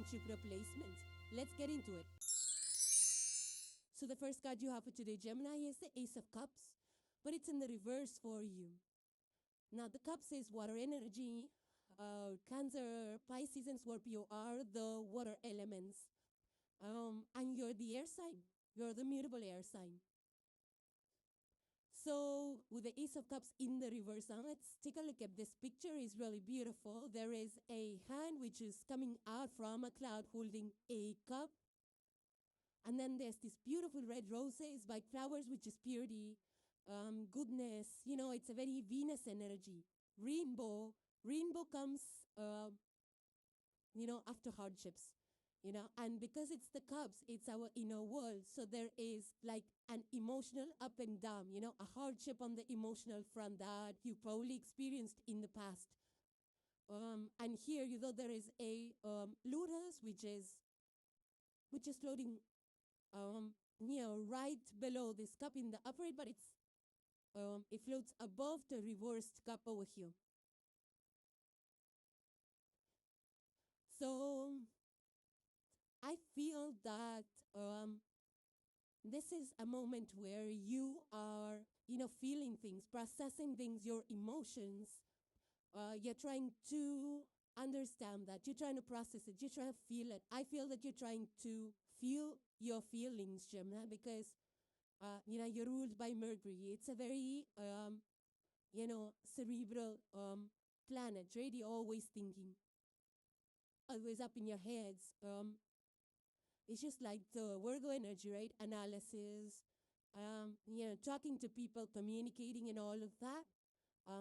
Jupiter placement. Let's get into it. So the first card you have for today, Gemini, is the Ace of Cups, but it's in the reverse for you. Now, the Cups is water energy. Cancer, Pisces, and Scorpio are the water elements. And you're the air sign. You're the mutable air sign. So with the Ace of Cups in the reverse, now let's take a look at this picture. It's really beautiful. There is a hand which is coming out from a cloud holding a cup. And then there's this beautiful red roses, white flowers, which is purity, goodness. You know, it's a very Venus energy. Rainbow. Rainbow comes, after hardships. And because it's the cups, it's our inner world. So there is like an emotional up and down, a hardship on the emotional front that you probably experienced in the past. And here, there is a Lotus, which is floating, right below this cup in the upright, but it floats above the reversed cup over here. So I feel that this is a moment where you are, feeling things, processing things, your emotions. You're trying to understand that. You're trying to process it. You're trying to feel it. I feel that you're trying to feel your feelings, Gemini, because, you're ruled by Mercury. It's a very, cerebral planet, really always thinking, always up in your heads. It's just like the Virgo energy, right? Analysis, talking to people, communicating and all of that.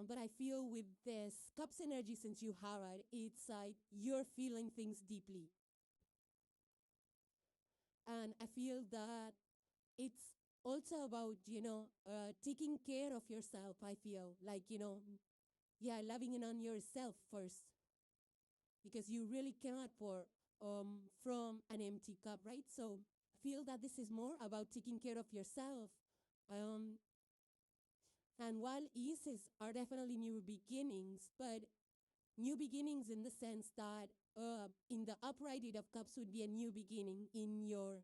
But I feel with this Cups energy, since you have it, it's like you're feeling things deeply. And I feel that it's also about, taking care of yourself, I feel. Like, loving in on yourself first. Because you really cannot pour from an empty cup, right? So I feel that this is more about taking care of yourself. And while Aces are definitely new beginnings, but new beginnings in the sense that in the upright Eight of Cups would be a new beginning in your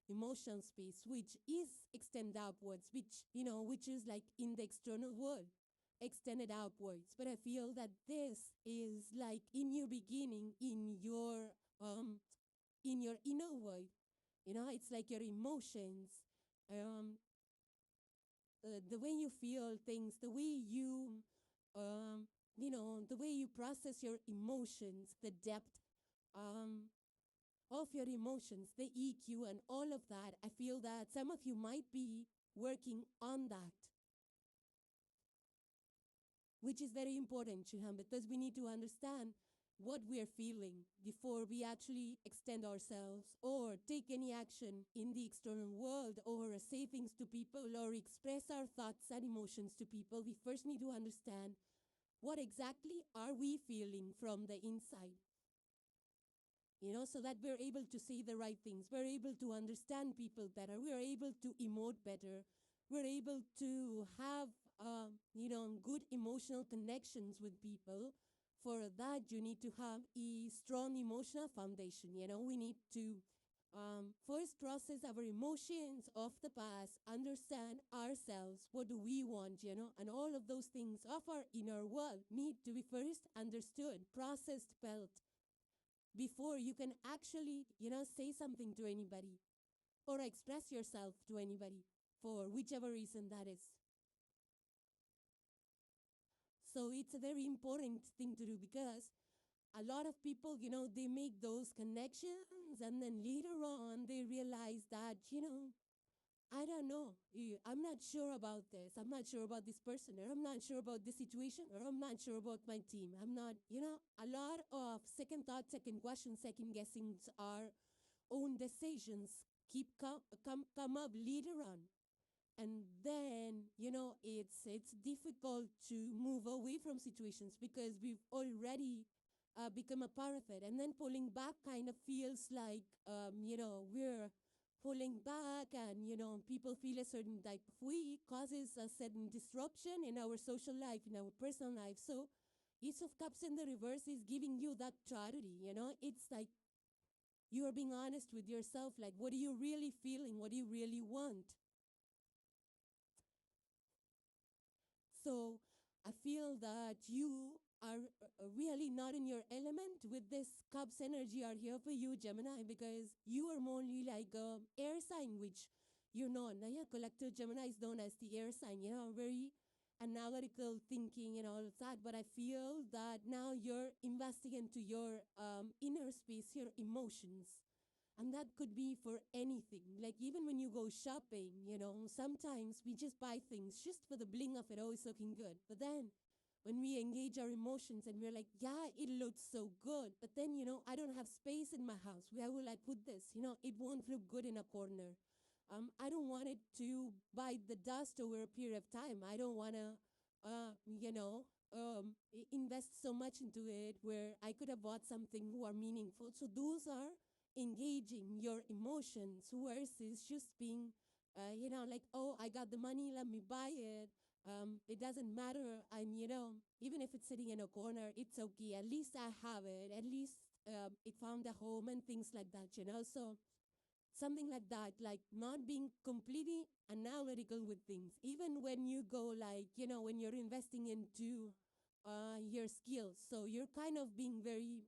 emotional space, which is extended upwards, which is like in the external world, extended outwards. But I feel that this is like a new beginning in your inner world. It's like your emotions, the way you feel things, the way you, the way you process your emotions, the depth of your emotions, the EQ and all of that. I feel that some of you might be working on that, which is very important, Shiham, because we need to understand what we're feeling before we actually extend ourselves or take any action in the external world or say things to people or express our thoughts and emotions to people. We first need to understand what exactly are we feeling from the inside, so that we're able to say the right things. We're able to understand people better. We're able to emote better. We're able to have, good emotional connections with people. For that, you need to have a strong emotional foundation. We need to first process our emotions of the past, understand ourselves, what do we want, and all of those things of our inner world need to be first understood, processed, felt, before you can actually, say something to anybody or express yourself to anybody for whichever reason that is. So it's a very important thing to do because a lot of people, they make those connections and then later on they realize that, I don't know, I'm not sure about this. I'm not sure about this person, or I'm not sure about this situation, or I'm not sure about my team. I'm not, a lot of second thoughts, second questions, second guessings, our own decisions come up later on. And then, it's difficult to move away from situations because we've already become a part of it. And then pulling back kind of feels like, we're pulling back and, people feel a certain type of way, causes a certain disruption in our social life, in our personal life. So Ace of Cups in the reverse is giving you that clarity, It's like You are being honest with yourself, like, what are you really feeling? What do you really want? So I feel that you are really not in your element with this Cups energy are here for you, Gemini, because you are more like a air sign, which you're not. Now, yeah, collective Gemini is known as the air sign, very analytical thinking and all of that. But I feel that now you're investing into your inner space, your emotions. And that could be for anything. Like even when you go shopping, sometimes we just buy things just for the bling of it. Oh, it's looking good. But then when we engage our emotions and we're like, yeah, it looks so good. But then, I don't have space in my house. Where will I put this? It won't look good in a corner. I don't want it to bite the dust over a period of time. I don't want to, invest so much into it where I could have bought something more meaningful. So those are engaging your emotions versus just being, like, oh, I got the money, let me buy it. It doesn't matter. Even if it's sitting in a corner, it's okay. At least I have it. At least it found a home and things like that. So something like that, like not being completely analytical with things. Even when you go like, when you're investing into your skills. So you're kind of being very,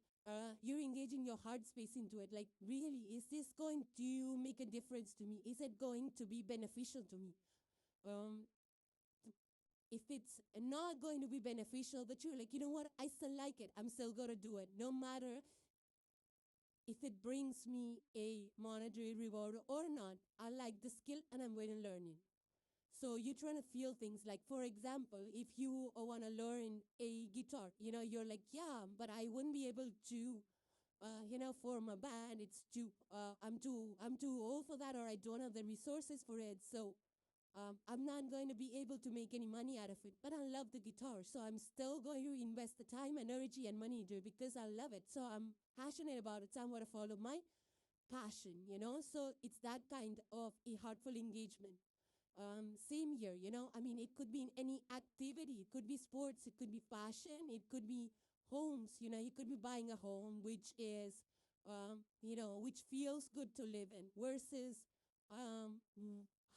you're engaging your heart space into it. Like, really, is this going to make a difference to me? Is it going to be beneficial to me? If it's not going to be beneficial, but you're like, you know what, I still like it. I'm still going to do it. No matter if it brings me a monetary reward or not, I like the skill and I'm going to learn it. So you're trying to feel things like, for example, if you want to learn a guitar, you're like, yeah, but I wouldn't be able to, form a band. It's too, I'm too old for that, or I don't have the resources for it. So I'm not going to be able to make any money out of it, but I love the guitar. So I'm still going to invest the time, energy, and money into it because I love it. So I'm passionate about it. So I'm going to follow my passion, So it's that kind of a heartful engagement. Same here, it could be in any activity. It could be sports. It could be fashion. It could be homes. You could be buying a home, which is, which feels good to live in versus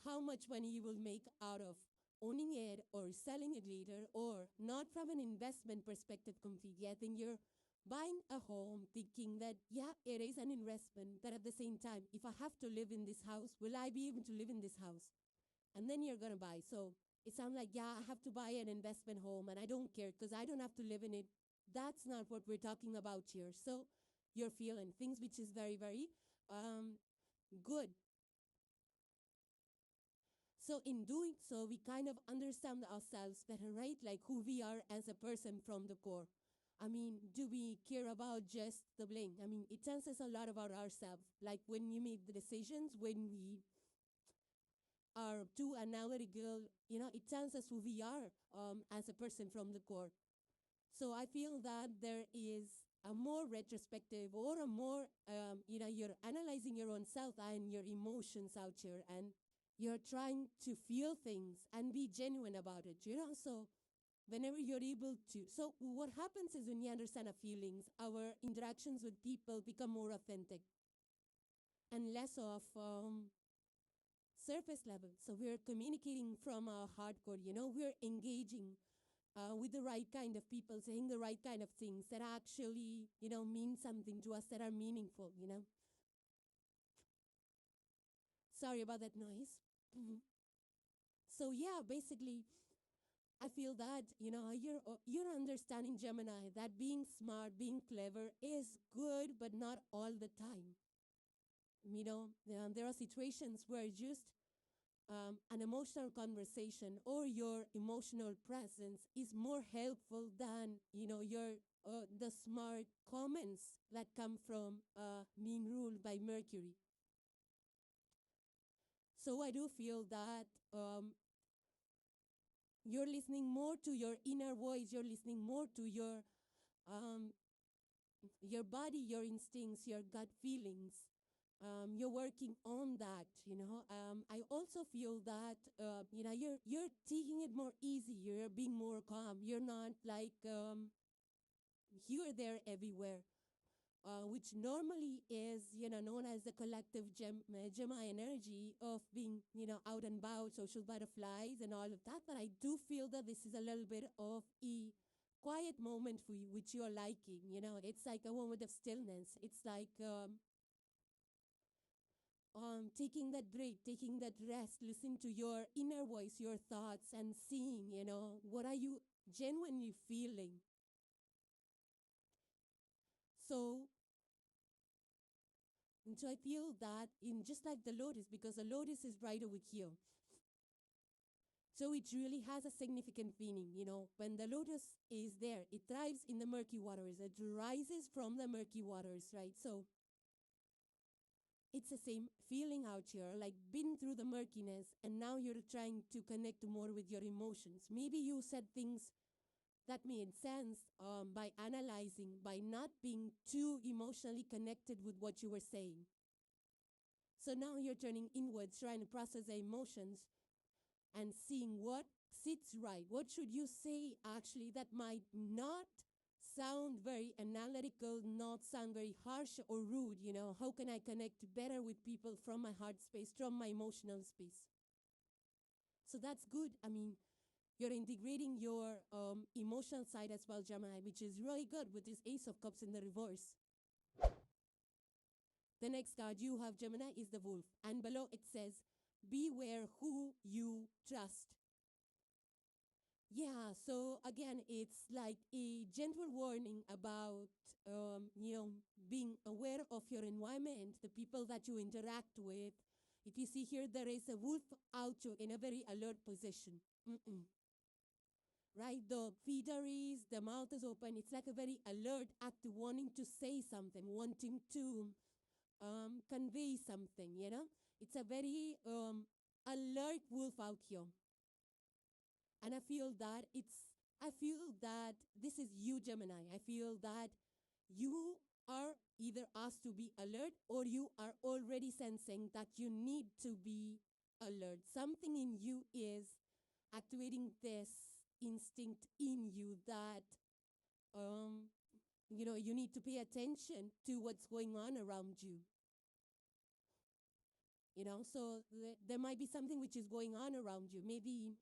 how much money you will make out of owning it or selling it later, or not from an investment perspective completely. I think you're buying a home thinking that, yeah, it is an investment, but at the same time, if I have to live in this house, will I be able to live in this house? And then you're going to buy. So it sounds like, yeah, I have to buy an investment home and I don't care because I don't have to live in it. That's not what we're talking about here. So you're feeling things which is very, very good. So in doing so, we kind of understand ourselves better, right? Like who we are as a person from the core. Do we care about just the bling? It tells us a lot about ourselves. Like when you make the decisions, when we are too analytical, it tells us who we are as a person from the core. So I feel that there is a more retrospective or a more, you're analyzing your own self and your emotions out here, and you're trying to feel things and be genuine about it, So whenever you're able to, so what happens is when you understand our feelings, our interactions with people become more authentic and less of surface level. So we're communicating from our hardcore, we're engaging with the right kind of people, saying the right kind of things that actually, mean something to us, that are meaningful, Sorry about that noise. So yeah, basically, I feel that, you're understanding, Gemini, that being smart, being clever is good, but not all the time. There are situations where just an emotional conversation or your emotional presence is more helpful than, your the smart comments that come from being ruled by Mercury. So I do feel that you're listening more to your inner voice. You're listening more to your body, your instincts, your gut feelings. You're working on that, I also feel that, you're taking it more easy. You're being more calm. You're not like here, there, everywhere. which normally is, known as the collective Gemini energy of being, out and about, social butterflies and all of that. But I do feel that this is a little bit of a quiet moment for you, which you're liking. It's like a moment of stillness. It's like taking that break, taking that rest, listen to your inner voice, your thoughts, and seeing, what are you genuinely feeling. So I feel that in just like the lotus, because the lotus is right over here. So it really has a significant meaning, when the lotus is there, it thrives in the murky waters. It rises from the murky waters, right? So it's the same feeling out here, like been through the murkiness, and now you're trying to connect more with your emotions. Maybe you said things that made sense by analyzing, by not being too emotionally connected with what you were saying. So now you're turning inwards, trying to process the emotions and seeing what sits right. What should you say actually that might not sound very analytical, not sound very harsh or rude, How can I connect better with people from my heart space, from my emotional space? So that's good. I mean, you're integrating your emotional side as well, Gemini, which is really good with this Ace of Cups in the reverse. The next card you have, Gemini, is the Wolf. And below it says, beware who you trust. Yeah, so again, it's like a gentle warning about, being aware of your environment, the people that you interact with. If you see here, there is a wolf out in a very alert position. Right? The feet are raised, the mouth is open. It's like a very alert, active, wanting to say something, wanting to convey something, It's a very alert wolf out here. And I feel that this is you, Gemini. I feel that you are either asked to be alert or you are already sensing that you need to be alert. Something in you is activating this instinct in you that, you need to pay attention to what's going on around you. So there might be something which is going on around you. Maybe,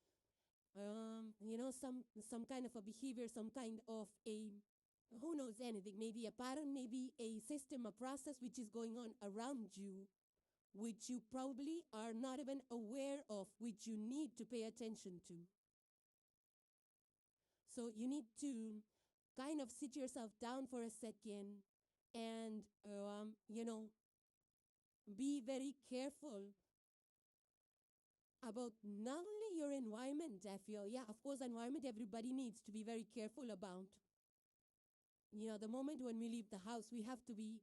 some kind of a behavior, some kind of who knows anything, maybe a pattern, maybe a system, a process which is going on around you, which you probably are not even aware of, which you need to pay attention to. So you need to kind of sit yourself down for a second and, be very careful about not only your environment, I feel. Yeah, of course, environment everybody needs to be very careful about. The moment when we leave the house, we have to be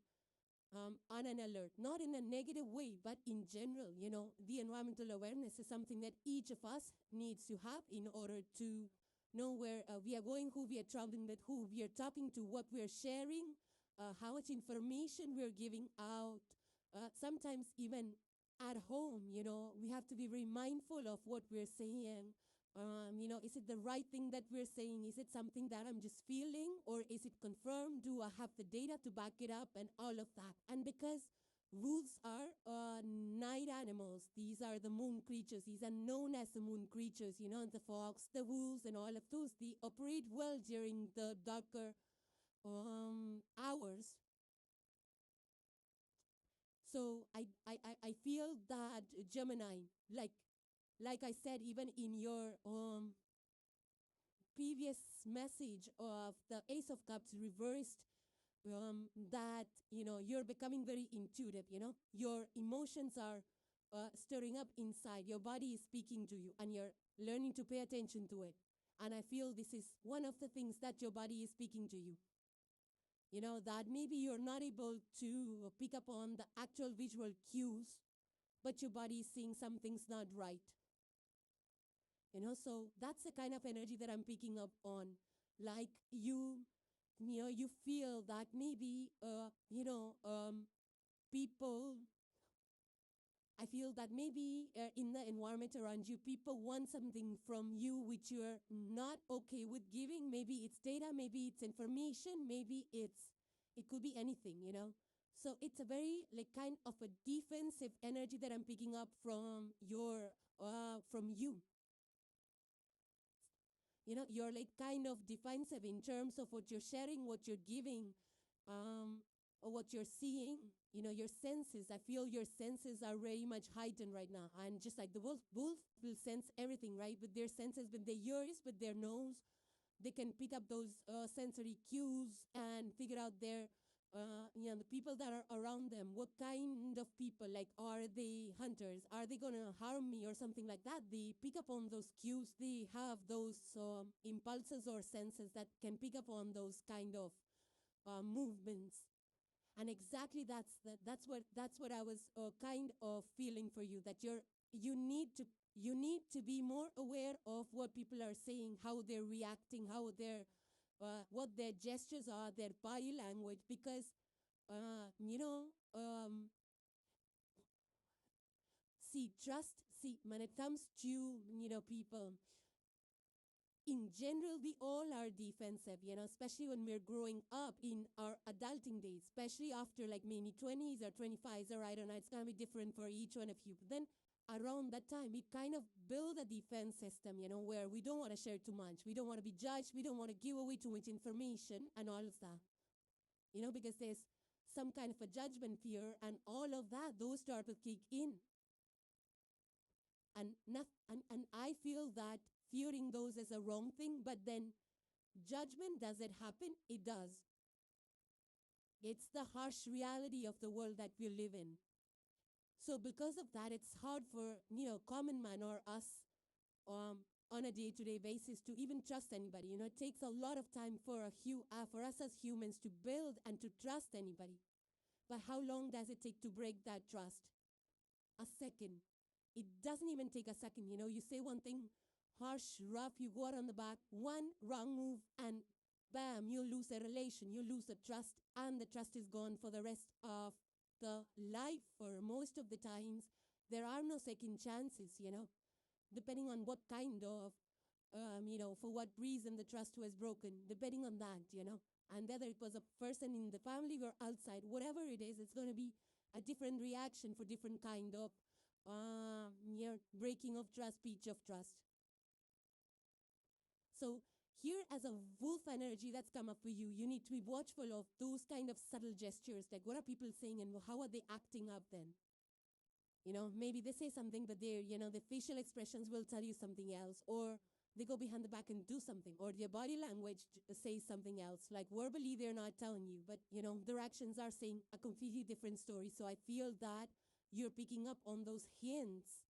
on an alert, not in a negative way, but in general, the environmental awareness is something that each of us needs to have in order to know where we are going, who we are traveling with, who we are talking to, what we are sharing, how much information we're giving out. Sometimes even at home, we have to be very mindful of what we're saying. Is it the right thing that we're saying? Is it something that I'm just feeling, or is it confirmed? Do I have the data to back it up and all of that? And because wolves are night animals, these are the moon creatures. These are known as the moon creatures, the fox, the wolves, and all of those. They operate well during the darker hours. So I feel that Gemini, like I said, even in your previous message of the Ace of Cups reversed, that, you're becoming very intuitive, Your emotions are stirring up inside. Your body is speaking to you, and you're learning to pay attention to it. And I feel this is one of the things that your body is speaking to you. That maybe you're not able to pick up on the actual visual cues, but your body is seeing something's not right. So that's the kind of energy that I'm picking up on. Like you feel that maybe, people, I feel that maybe in the environment around you, people want something from you which you're not okay with giving. Maybe it's data, maybe it's information, maybe it's It could be anything, So it's a very like kind of a defensive energy that I'm picking up from from you. You're like kind of defensive in terms of what you're sharing, what you're giving, or what you're seeing. Your senses. I feel your senses are very much heightened right now. And just like the wolf will sense everything, right? With their senses, with their ears, with their nose, they can pick up those sensory cues and figure out the people that are around them. What kind of people? Like, are they hunters? Are they going to harm me or something like that? They pick up on those cues. They have those impulses or senses that can pick up on those kind of movements. And exactly that's what I was kind of feeling for you, that you need to be more aware of what people are saying, how they're reacting, what their gestures are, their body language, because when it comes to people. In general, we all are defensive, especially when we're growing up in our adulting days, especially after like maybe 20s or 25s, or I don't know, it's going to be different for each one of you. But then around that time, we kind of build a defense system, where we don't want to share too much. We don't want to be judged. We don't want to give away too much information and all of that, because there's some kind of a judgment fear, and all of that, those start to kick in. And I feel that fearing those is a wrong thing, but then judgment, does it happen? It does. It's the harsh reality of the world that we live in. So because of that, it's hard for, common man or us on a day-to-day basis to even trust anybody. It takes a lot of time for us as humans to build and to trust anybody. But how long does it take to break that trust? A second. It doesn't even take a second. You say one thing, harsh, rough, you go out on the back, one wrong move, and bam, you lose a relation, you lose the trust, and the trust is gone for the rest of the life. For most of the times, there are no second chances, depending on what kind of, for what reason the trust was broken, depending on that, and whether it was a person in the family or outside, whatever it is, it's going to be a different reaction for different kind of breaking of trust, breach of trust. So here, as a wolf energy that's come up for you, you need to be watchful of those kind of subtle gestures, like what are people saying and how are they acting up then? Maybe they say something, but the facial expressions will tell you something else, or they go behind the back and do something, or their body language says something else. Like verbally, they're not telling you, but their actions are saying a completely different story. So I feel that you're picking up on those hints,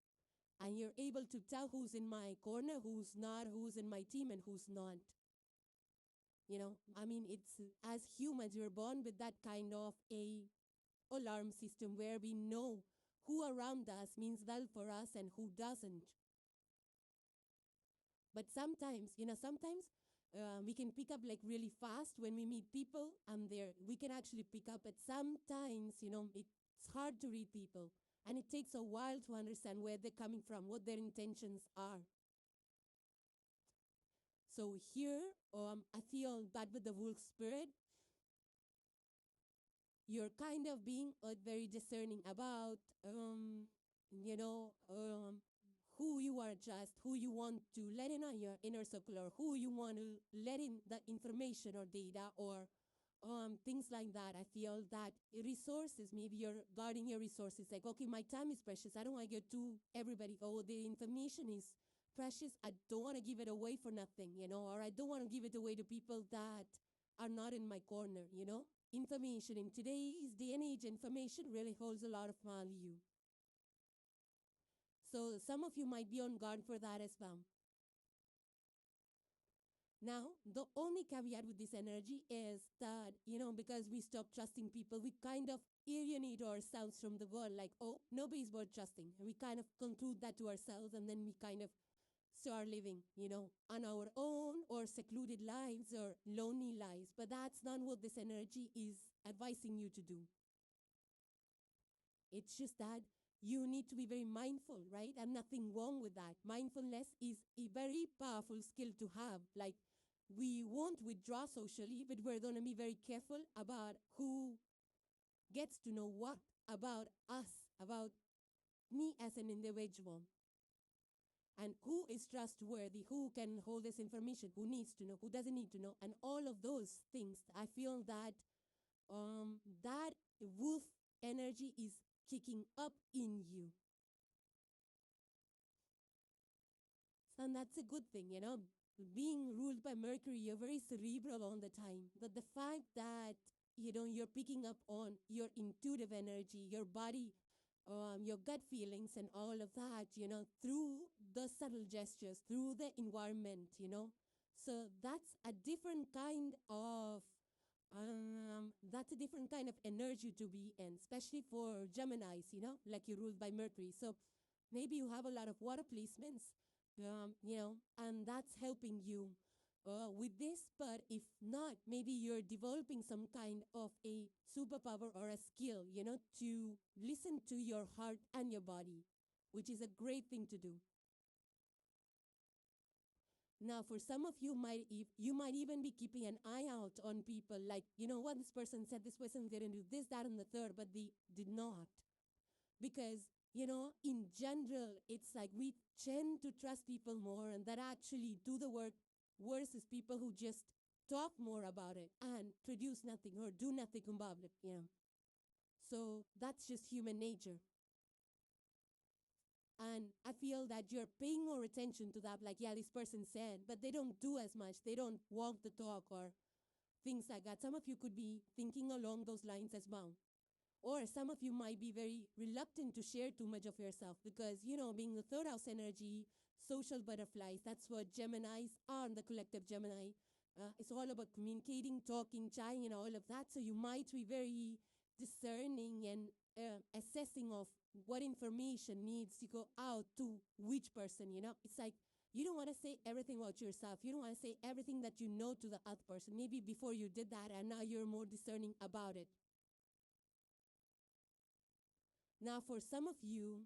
and you're able to tell who's in my corner, who's not, who's in my team, and who's not. It's, as humans, we're born with that kind of a alarm system where we know who around us means well for us and who doesn't. But sometimes, we can pick up like really fast when we meet people, and we can actually pick up. But sometimes, it's hard to read people, and it takes a while to understand where they're coming from, what their intentions are. So here, I feel that with the wolf spirit, you're kind of being very discerning about, who you are who you want to let in on your inner circle, or who you want to let in the information or data or things like that. I feel that resources, maybe you're guarding your resources. Like, okay, my time is precious. I don't want to give to everybody. Oh, the information is precious. I don't want to give it away for nothing, or I don't want to give it away to people that are not in my corner, Information in today's day and age, information really holds a lot of value. So some of you might be on guard for that as well. Now, the only caveat with this energy is that, because we stop trusting people, we kind of alienate ourselves from the world. Like, oh, nobody's worth trusting. And we kind of conclude that to ourselves, and then we kind of start living, on our own, or secluded lives, or lonely lives. But that's not what this energy is advising you to do. It's just that you need to be very mindful, right? And nothing wrong with that. Mindfulness is a very powerful skill to have. Like, we won't withdraw socially, but we're going to be very careful about who gets to know what about us, about me as an individual, and who is trustworthy, who can hold this information, who needs to know, who doesn't need to know, and all of those things. I feel that that wolf energy is kicking up in you. And that's a good thing, you know. Being ruled by Mercury, you're very cerebral all the time. But the fact that, you know, you're picking up on your intuitive energy, your body, your gut feelings and all of that, you know, through the subtle gestures, through the environment, you know. So that's a different kind of energy to be in, especially for Geminis, you know, like you're ruled by Mercury. So maybe you have a lot of water placements, you know, and that's helping you with this. But if not, maybe you're developing some kind of a superpower or a skill, you know, to listen to your heart and your body, which is a great thing to do. Now, for some of you, you might even be keeping an eye out on people, like, you know what, this person said this person didn't do this, that, and the third, but they did not. Because, you know, in general, it's like we tend to trust people more and that actually do the work versus people who just talk more about it and produce nothing or do nothing about it, you know. So that's just human nature. And I feel that you're paying more attention to that, like, yeah, this person said, but they don't do as much. They don't walk the talk or things like that. Some of you could be thinking along those lines as well. Or some of you might be very reluctant to share too much of yourself because, you know, being the third house energy, social butterflies, that's what Geminis are, the collective Gemini. It's all about communicating, talking, chatting, and all of that. So you might be very discerning and assessing of what information needs to go out to which person, you know. It's like you don't want to say everything about yourself. You don't want to say everything that you know to the other person. Maybe before you did that and now you're more discerning about it. Now, for some of you,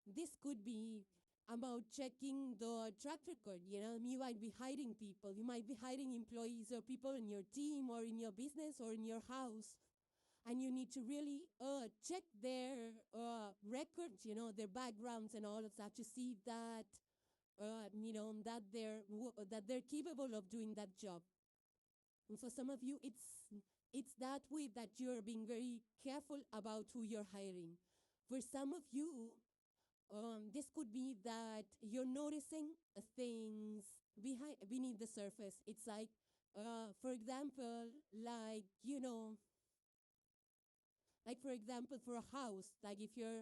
this could be about checking the track record. You know, you might be hiding people. You might be hiding employees or people in your team or in your business or in your house. And you need to really check their records, you know, their backgrounds and all of that to see that, you know, that they're capable of doing that job. And for some of you, it's that way that you're being very careful about who you're hiring. For some of you, this could be that you're noticing things beneath the surface. It's like, for example, like, you know, like, for example, for a house, like if you're,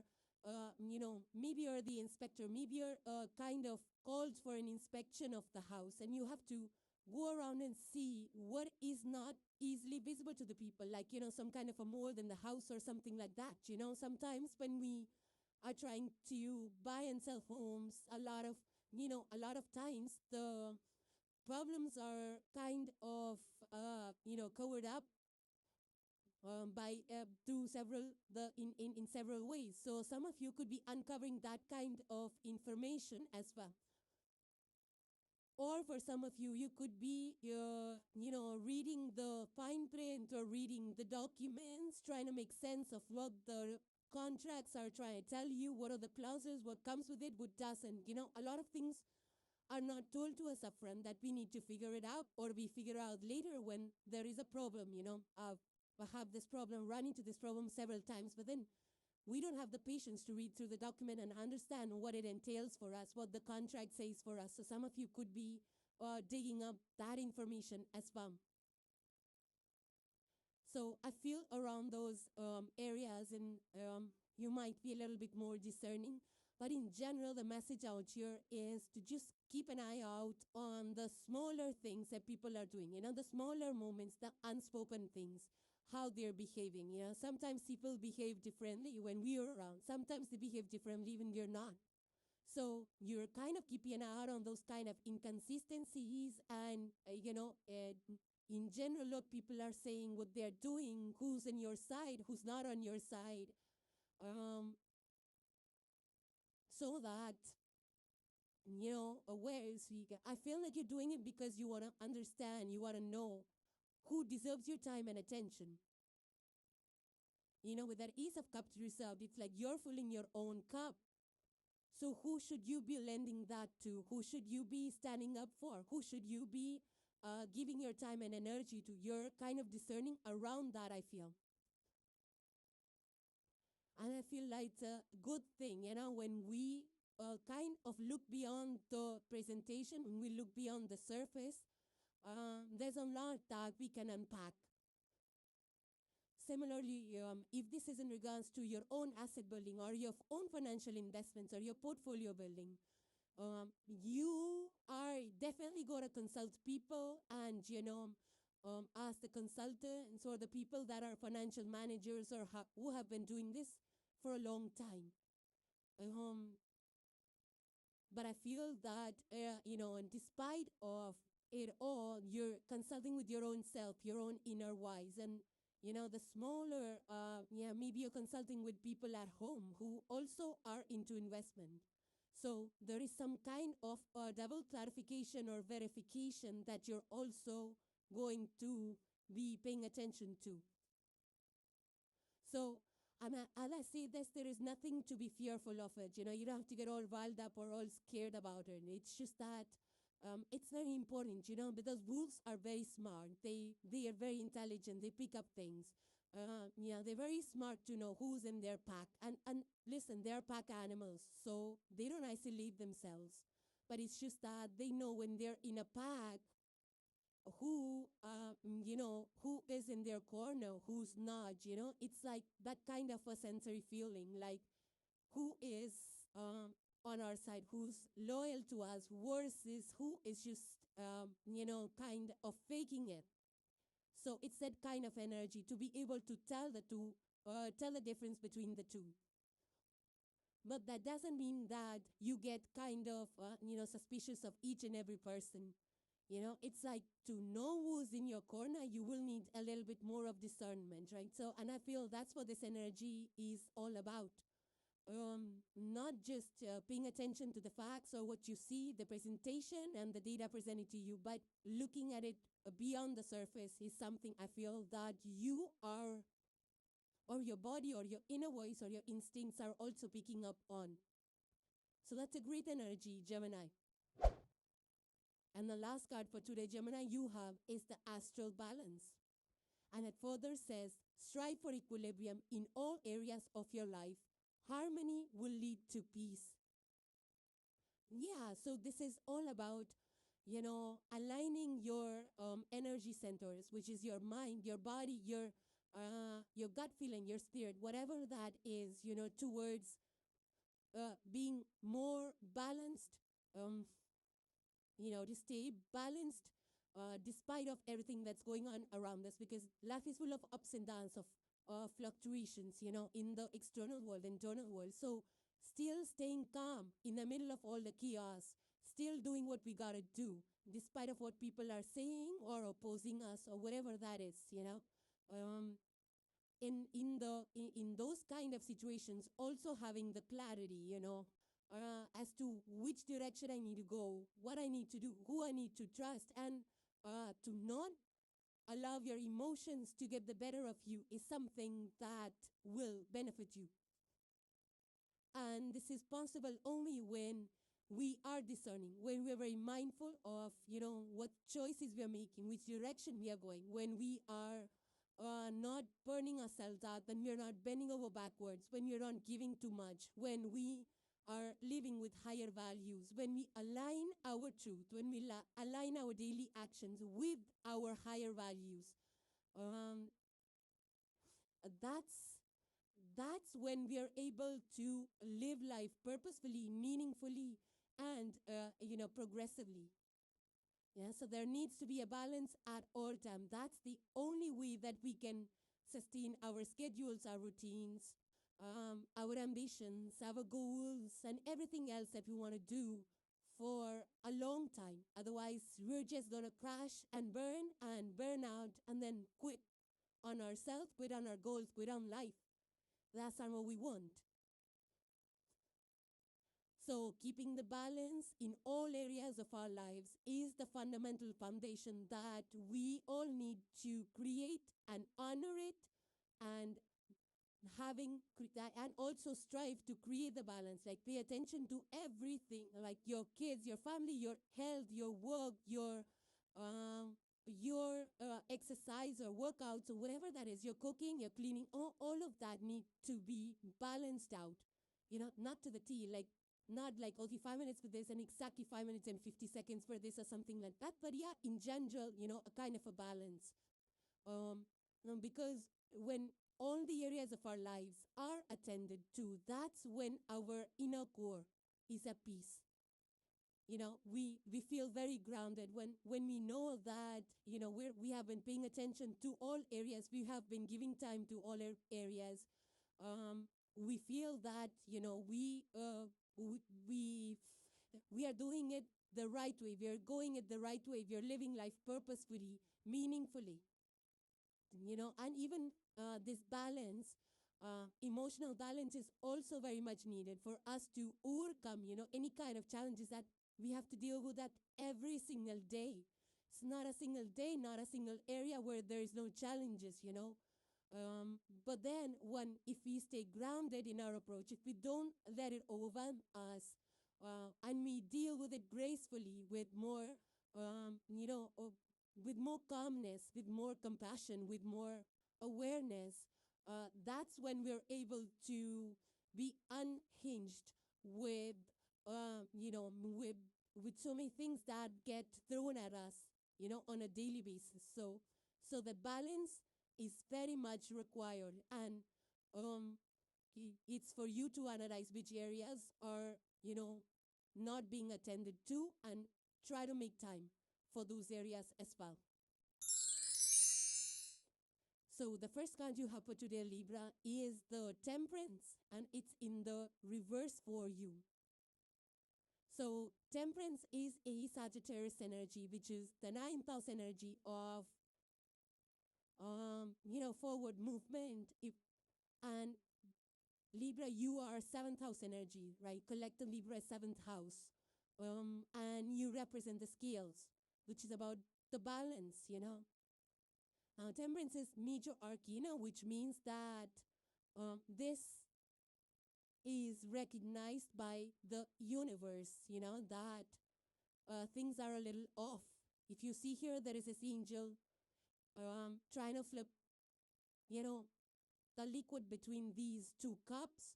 you know, maybe you're the inspector, maybe you're kind of called for an inspection of the house, and you have to go around and see what is not easily visible to the people, like, you know, some kind of a mold in the house or something like that. You know, sometimes when we are trying to buy and sell homes, a lot of times the problems are kind of, you know, covered up by through in several ways. So some of you could be uncovering that kind of information as well. Or for some of you, you could be, you know, reading the fine print or reading the documents, trying to make sense of what the contracts are trying to tell you, what are the clauses, what comes with it, what doesn't. You know, a lot of things are not told to us upfront that we need to figure it out, or we figure out later when there is a problem, you know. I have this problem, run into this problem several times, but then we don't have the patience to read through the document and understand what it entails for us, what the contract says for us. So some of you could be digging up that information as well. So I feel around those areas, and you might be a little bit more discerning. But in general, the message out here is to just keep an eye out on the smaller things that people are doing, you know, the smaller moments, the unspoken things, how they're behaving. You know, sometimes people behave differently when we're around. Sometimes they behave differently when we're not. So you're kind of keeping an eye out on those kind of inconsistencies and, you know, in general, what people are saying, what they're doing, who's on your side, who's not on your side. So that aware. So I feel like you're doing it because you want to understand, you want to know who deserves your time and attention. With that Ace of Cups reserved, it's like you're filling your own cup. So who should you be lending that to? Who should you be standing up for? Who should you be giving your time and energy to? You're kind of discerning around that, I feel. And I feel like it's a good thing, when we kind of look beyond the presentation, when we look beyond the surface, there's a lot that we can unpack. Similarly, if this is in regards to your own asset building or your own financial investments or your portfolio building, you are definitely going to consult people and, ask the consultants or the people that are financial managers or who have been doing this for a long time. But I feel that, and despite of it all, you're consulting with your own self, your own inner wise. And, the smaller, maybe you're consulting with people at home who also are into investment. So there is some kind of double clarification or verification that you're also going to be paying attention to. So, as I say this, there is nothing to be fearful of it. You don't have to get all riled up or all scared about it. It's just that it's very important, because wolves are very smart. They are very intelligent. They pick up things. They're very smart to know who's in their pack. And listen, they're pack animals, so they don't isolate themselves. But it's just that they know when they're in a pack, who is in their corner, who's not. It's like that kind of a sensory feeling, like who is on our side, who's loyal to us versus who is just kind of faking it. So it's that kind of energy to be able to tell the difference between the two. But that doesn't mean that you get kind of suspicious of each and every person. It's like, to know who's in your corner, you will need a little bit more of discernment, right? So, and I feel that's what this energy is all about. Not just paying attention to the facts or what you see, the presentation and the data presented to you, but looking at it beyond the surface is something I feel that you are, or your body or your inner voice or your instincts are also picking up on. So that's a great energy, Gemini. And the last card for today, Gemini, you have is the astral balance. And it further says, strive for equilibrium in all areas of your life. Harmony will lead to peace. Yeah, so this is all about, aligning your energy centers, which is your mind, your body, your gut feeling, your spirit, whatever that is, towards being more balanced, to stay balanced despite of everything that's going on around us, because life is full of ups and downs, of fluctuations, in the external world, internal world. So still staying calm in the middle of all the chaos, still doing what we gotta do, despite of what people are saying or opposing us or whatever that is, in those kind of situations, also having the clarity, as to which direction I need to go, what I need to do, who I need to trust, and to not allow your emotions to get the better of you is something that will benefit you. And this is possible only when we are discerning, when we're very mindful of, what choices we are making, which direction we are going, when we are not burning ourselves out, when we're not bending over backwards, when we're not giving too much, when we are living with higher values, when we align our truth, when we align our daily actions with our higher values. That's when we are able to live life purposefully, meaningfully, and progressively. Yeah, so there needs to be a balance at all times. That's the only way that we can sustain our schedules, our routines, our ambitions, our goals, and everything else that we want to do for a long time. Otherwise, we're just going to crash and burn out, and then quit on ourselves, quit on our goals, quit on life. That's not what we want. So, keeping the balance in all areas of our lives is the fundamental foundation that we all need to create and honor it, and and also strive to create the balance. Like, pay attention to everything, like your kids, your family, your health, your work, your exercise or workouts or whatever that is, your cooking, your cleaning, all of that need to be balanced out. Not to the T, like not like, okay, 5 minutes for this and exactly 5 minutes and 50 seconds for this or something like that. But yeah, in general, a kind of a balance. Because when all the areas of our lives are attended to, that's when our inner core is at peace. We feel very grounded when we know that we have been paying attention to all areas. We have been giving time to all areas. We feel that we are doing it the right way. We are going it the right way. We are living life purposefully, meaningfully. And even this balance, emotional balance is also very much needed for us to overcome, any kind of challenges that we have to deal with that every single day. It's not a single day, not a single area where there is no challenges. But then if we stay grounded in our approach, if we don't let it overwhelm us, and we deal with it gracefully with more, with more calmness, with more compassion, with more awareness, that's when we're able to be unhinged with, with so many things that get thrown at us, on a daily basis. So the balance is very much required, and it's for you to analyze which areas are, not being attended to, and try to make time for those areas as well. So the first card you have for today, Libra, is the Temperance, and it's in the reverse for you. So Temperance is a Sagittarius energy, which is the 9th house energy of, forward movement. And Libra, you are 7th house energy, right? Collective Libra is 7th house. And you represent the scales, which is about the balance, Temperance is major arcana, which means that this is recognized by the universe, that things are a little off. If you see here, there is this angel trying to flip, the liquid between these two cups.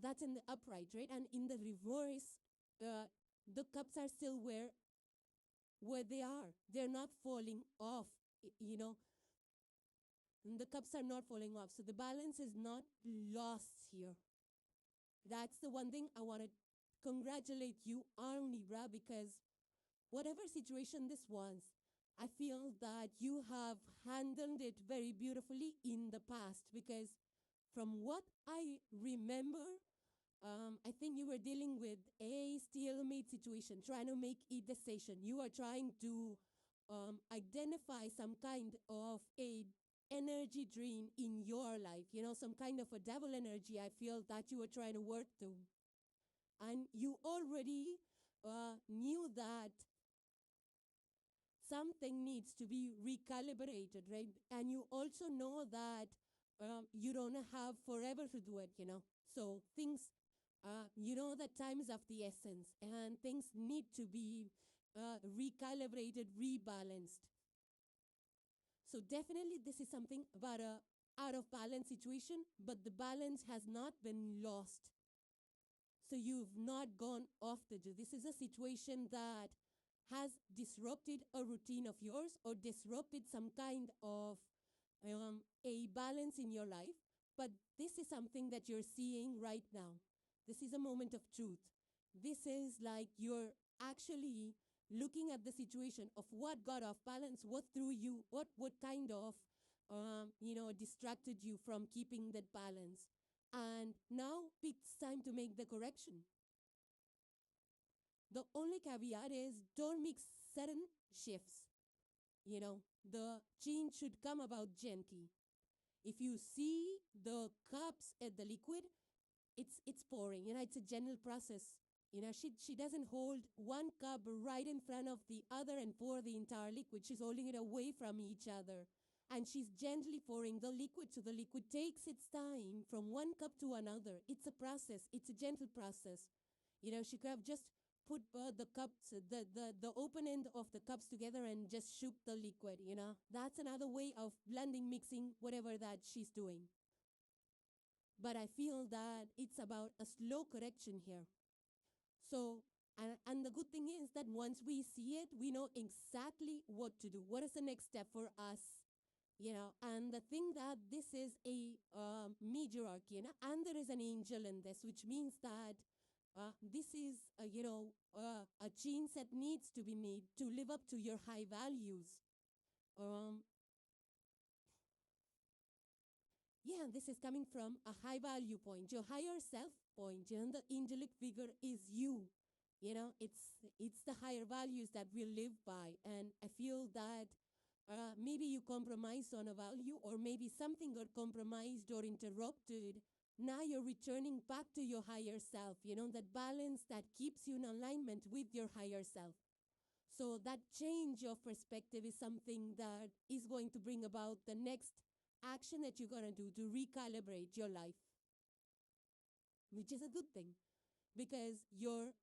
That's in the upright, right? And in the reverse, the cups are still where they are. They're not falling off, And the cups are not falling off. So the balance is not lost here. That's the one thing I want to congratulate you on, Libra, because whatever situation this was, I feel that you have handled it very beautifully in the past, because from what I remember, I think you were dealing with a stalemate situation, trying to make a decision. You are trying to identify some kind of a energy drain in your life, some kind of a devil energy I feel that you were trying to work through. And you already knew that something needs to be recalibrated, right? And you also know that you don't have forever to do it, So things, that time is of the essence, and things need to be recalibrated, rebalanced. So definitely this is something about a out of balance situation, but the balance has not been lost. So you've not gone off the journey. This is a situation that has disrupted a routine of yours, or disrupted some kind of a balance in your life. But this is something that you're seeing right now. This is a moment of truth. This is like you're actually looking at the situation of what got off balance, what threw you, what kind of, distracted you from keeping that balance. And now it's time to make the correction. The only caveat is don't make sudden shifts. The change should come about gently. If you see the cups at the liquid, it's pouring. It's a gentle process. She doesn't hold one cup right in front of the other and pour the entire liquid. She's holding it away from each other. And she's gently pouring the liquid, so the liquid takes its time from one cup to another. It's a process. It's a gentle process. She could have just put the cups, the open end of the cups together and just shook the liquid. That's another way of blending, mixing, whatever that she's doing. But I feel that it's about a slow correction here. So, and the good thing is that once we see it, we know exactly what to do. What is the next step for us? And the thing that this is a major arcana, and there is an angel in this, which means that this is, a change that needs to be made to live up to your high values. This is coming from a high value point, your higher self point. The angelic figure is you. It's the higher values that we live by. And I feel that maybe you compromised on a value, or maybe something got compromised or interrupted. Now you're returning back to your higher self, that balance that keeps you in alignment with your higher self. So that change of perspective is something that is going to bring about the next action that you're going to do to recalibrate your life, which is a good thing, because your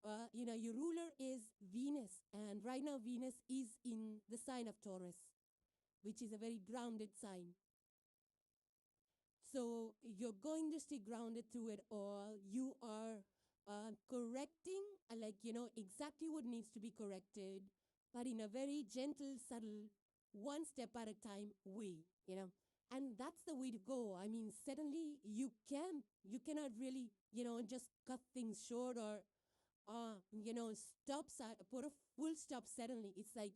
ruler is Venus, and right now Venus is in the sign of Taurus, which is a very grounded sign. So you're going to stay grounded through it all. You are correcting, exactly what needs to be corrected, but in a very gentle, subtle, one step at a time way, And that's the way to go. I mean, suddenly you cannot really, just cut things short or, put a full stop suddenly. It's like,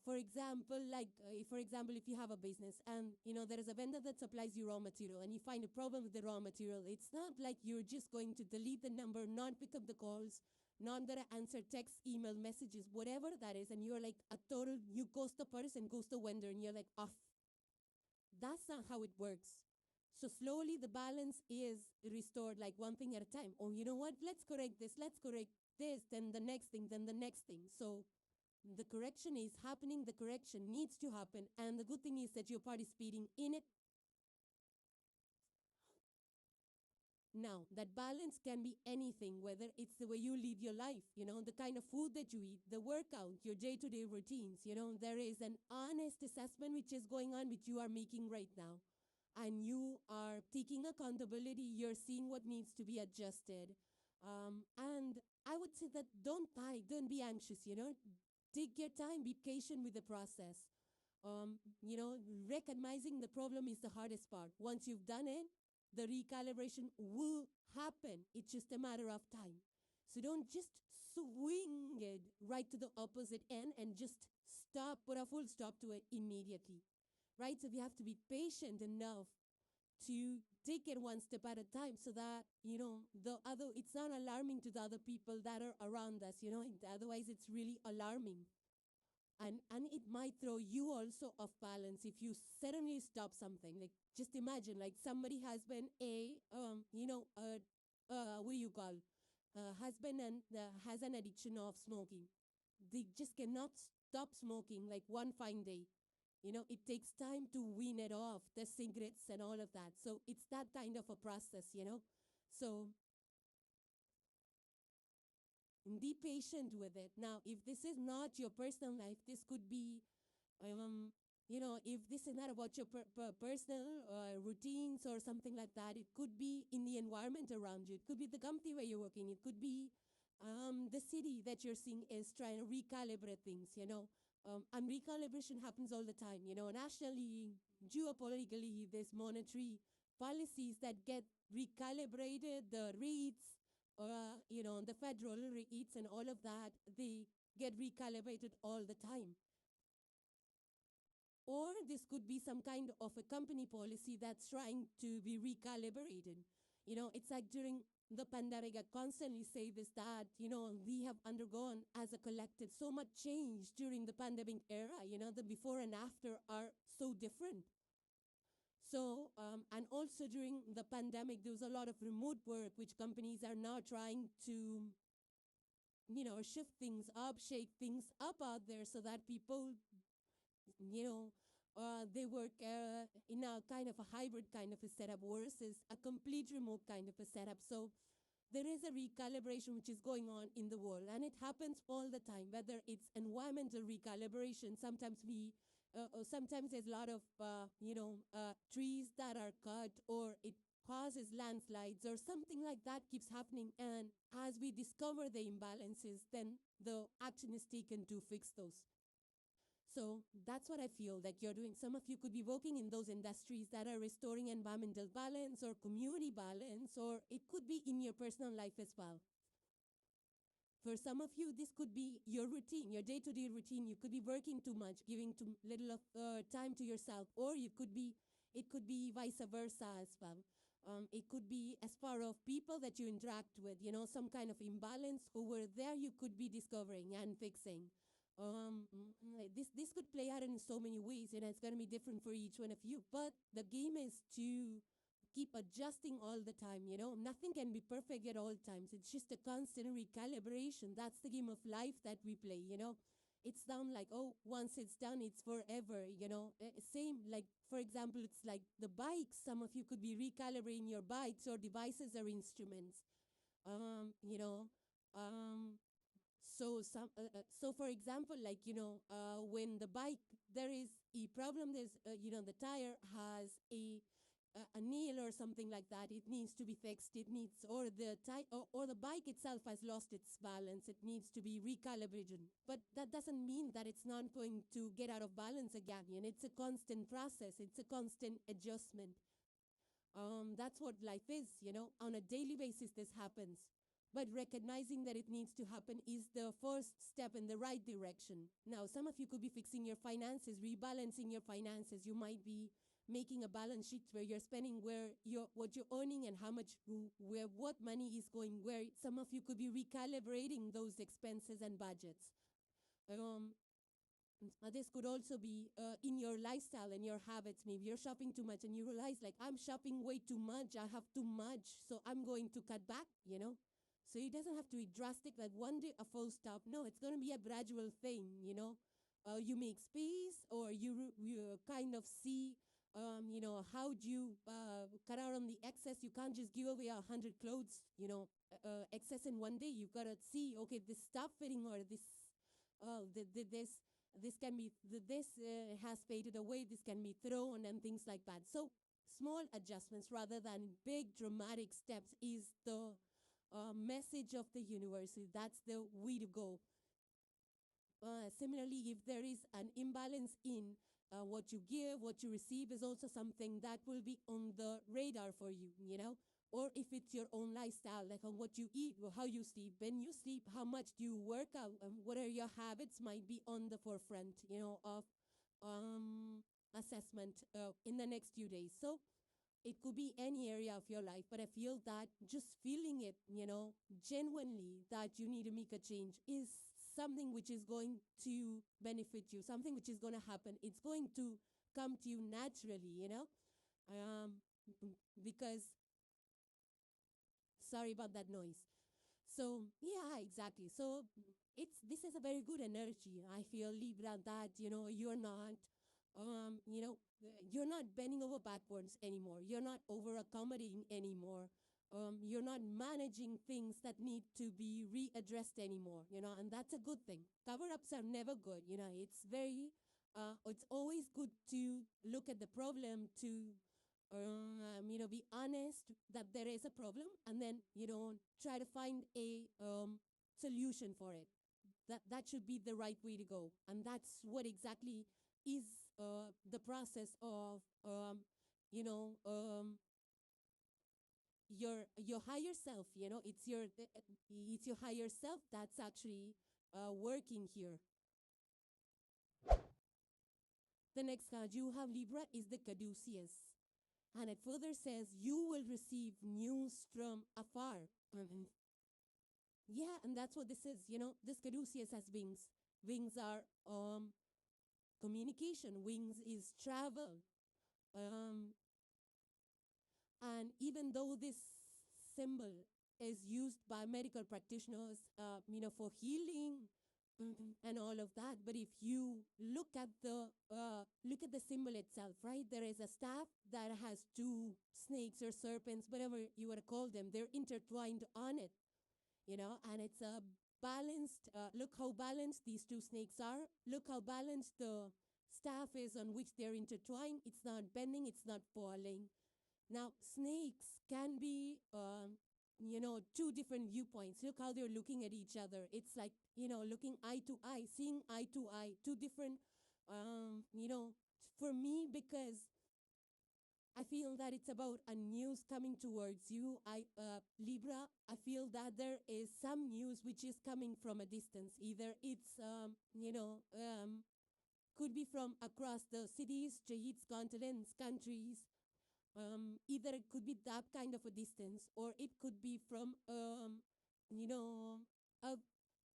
for example, if you have a business and, there is a vendor that supplies you raw material and you find a problem with the raw material, it's not like you're just going to delete the number, not pick up the calls, not gonna answer text, email, messages, whatever that is, and you're like you ghost the person, ghost the vendor, and you're like off. That's not how it works. So slowly the balance is restored, like one thing at a time. Oh, you know what? Let's correct this, then the next thing, then the next thing. So the correction is happening, the correction needs to happen, and the good thing is that you're participating in it. Now, that balance can be anything, whether it's the way you live your life, the kind of food that you eat, the workout, your day-to-day routines. There is an honest assessment which is going on, which you are making right now. And you are taking accountability. You're seeing what needs to be adjusted. And I would say that don't be anxious, Take your time, be patient with the process. Recognizing the problem is the hardest part. Once you've done it, the recalibration will happen. It's just a matter of time. So don't just swing it right to the opposite end and just put a full stop to it immediately. Right? So we have to be patient enough to take it one step at a time so that, it's not alarming to the other people that are around us, otherwise it's really alarming. And it might throw you also off balance if you suddenly stop something. Like, just imagine, like somebody has been husband and has an addiction of smoking. They just cannot stop smoking like one fine day. It takes time to wean it off, the cigarettes and all of that. So it's that kind of a process, So be patient with it. Now, if this is not your personal life, this could be, if this is not about your personal routines or something like that, it could be in the environment around you. It could be the company where you're working. It could be the city that you're seeing is trying to recalibrate things, and recalibration happens all the time. Nationally, geopolitically, there's monetary policies that get recalibrated, the rates, the federal rates and all of that, they get recalibrated all the time. Or this could be some kind of a company policy that's trying to be recalibrated. It's like during the pandemic, I constantly say this, that, we have undergone as a collective so much change during the pandemic era. The before and after are so different. So, and also during the pandemic, there was a lot of remote work, which companies are now trying to, shift things up, shake things up out there so that people, they work in a kind of a hybrid kind of a setup versus a complete remote kind of a setup. So there is a recalibration which is going on in the world, and it happens all the time, whether it's environmental recalibration. Sometimes there's a lot of, trees that are cut, or it causes landslides, or something like that keeps happening. And as we discover the imbalances, then the action is taken to fix those. So that's what I feel like you're doing. Some of you could be working in those industries that are restoring environmental balance or community balance, or it could be in your personal life as well. For some of you, this could be your routine, your day-to-day routine. You could be working too much, giving too little of time to yourself, or it could be vice versa as well. It could be as far of people that you interact with, some kind of imbalance over there you could be discovering and fixing. This could play out in so many ways, and it's going to be different for each one of you. But the game is to keep adjusting all the time, Nothing can be perfect at all times. It's just a constant recalibration. That's the game of life that we play, It's down like, once it's done, it's forever, Same, like, for example, it's like the bikes. Some of you could be recalibrating your bikes or devices or instruments, So for example, like, when the bike, there is a problem, there's, the tire has a nail or something like that. It needs to be fixed. It needs, or the bike itself has lost its balance. It needs to be recalibrated. But that doesn't mean that it's not going to get out of balance again. It's a constant process. It's a constant adjustment. That's what life is, On a daily basis, this happens. But recognizing that it needs to happen is the first step in the right direction. Now, some of you could be fixing your finances, rebalancing your finances. You might be making a balance sheet where you're spending what you're earning and how much, what money is going where. Some of you could be recalibrating those expenses and budgets. This could also be in your lifestyle and your habits. Maybe you're shopping too much and you realize, like, I'm shopping way too much. I have too much, so I'm going to cut back, So it doesn't have to be drastic, like one day a full stop. No, it's going to be a gradual thing, You make space, or you kind of see, how do you cut out on the excess. You can't just give away 100 clothes, excess in one day. You've got to see, okay, this stop fitting, or this has faded away. This can be thrown, and things like that. So small adjustments rather than big dramatic steps is the message of the universe. That's the way to go. Similarly, if there is an imbalance in what you give, what you receive, is also something that will be on the radar for you, Or if it's your own lifestyle, like on what you eat, or how you sleep. When you sleep, how much do you work out? What are your habits might be on the forefront, of assessment in the next few days. So it could be any area of your life, but I feel that just feeling it, genuinely, that you need to make a change is something which is going to benefit you, something which is going to happen. It's going to come to you naturally, because, sorry about that noise. So, yeah, exactly. So this is a very good energy. I feel, Libra, that, you're not, you're not bending over backwards anymore. You're not over-accommodating anymore. You're not managing things that need to be readdressed anymore, and that's a good thing. Cover-ups are never good, it's always good to look at the problem, to, be honest that there is a problem, and then, try to find a solution for it. That should be the right way to go, and that's what exactly is the process of, your higher self. It's your higher self that's actually working here. The next card you have, Libra, is the Caduceus, and it further says you will receive news from afar. Yeah, and that's what this is. This Caduceus has wings. Wings are communication. Wings is travel. And even though this symbol is used by medical practitioners, for healing and all of that, but if you look at the symbol itself, right? There is a staff that has two snakes or serpents, whatever you want to call them. They're intertwined on it, and it's a balanced. Look how balanced these two snakes are. Look how balanced the staff is on which they're intertwined. It's not bending. It's not falling. Now, snakes can be, two different viewpoints. Look how they're looking at each other. It's like, looking eye to eye, seeing eye to eye, two different, for me, because I feel that it's about a news coming towards you. Libra, I feel that there is some news which is coming from a distance. Either it's, could be from across the cities, states, continents, countries. Either it could be that kind of a distance, or it could be from,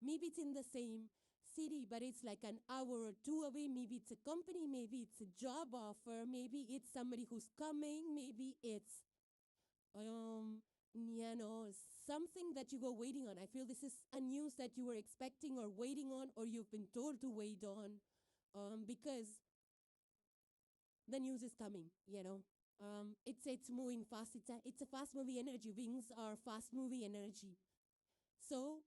maybe it's in the same city, but it's like an hour or two away. Maybe it's a company, maybe it's a job offer, maybe it's somebody who's coming, maybe it's, something that you were waiting on. I feel this is a news that you were expecting or waiting on, or you've been told to wait on, because the news is coming, it's moving fast. It's a fast moving energy. Wings are fast moving energy. So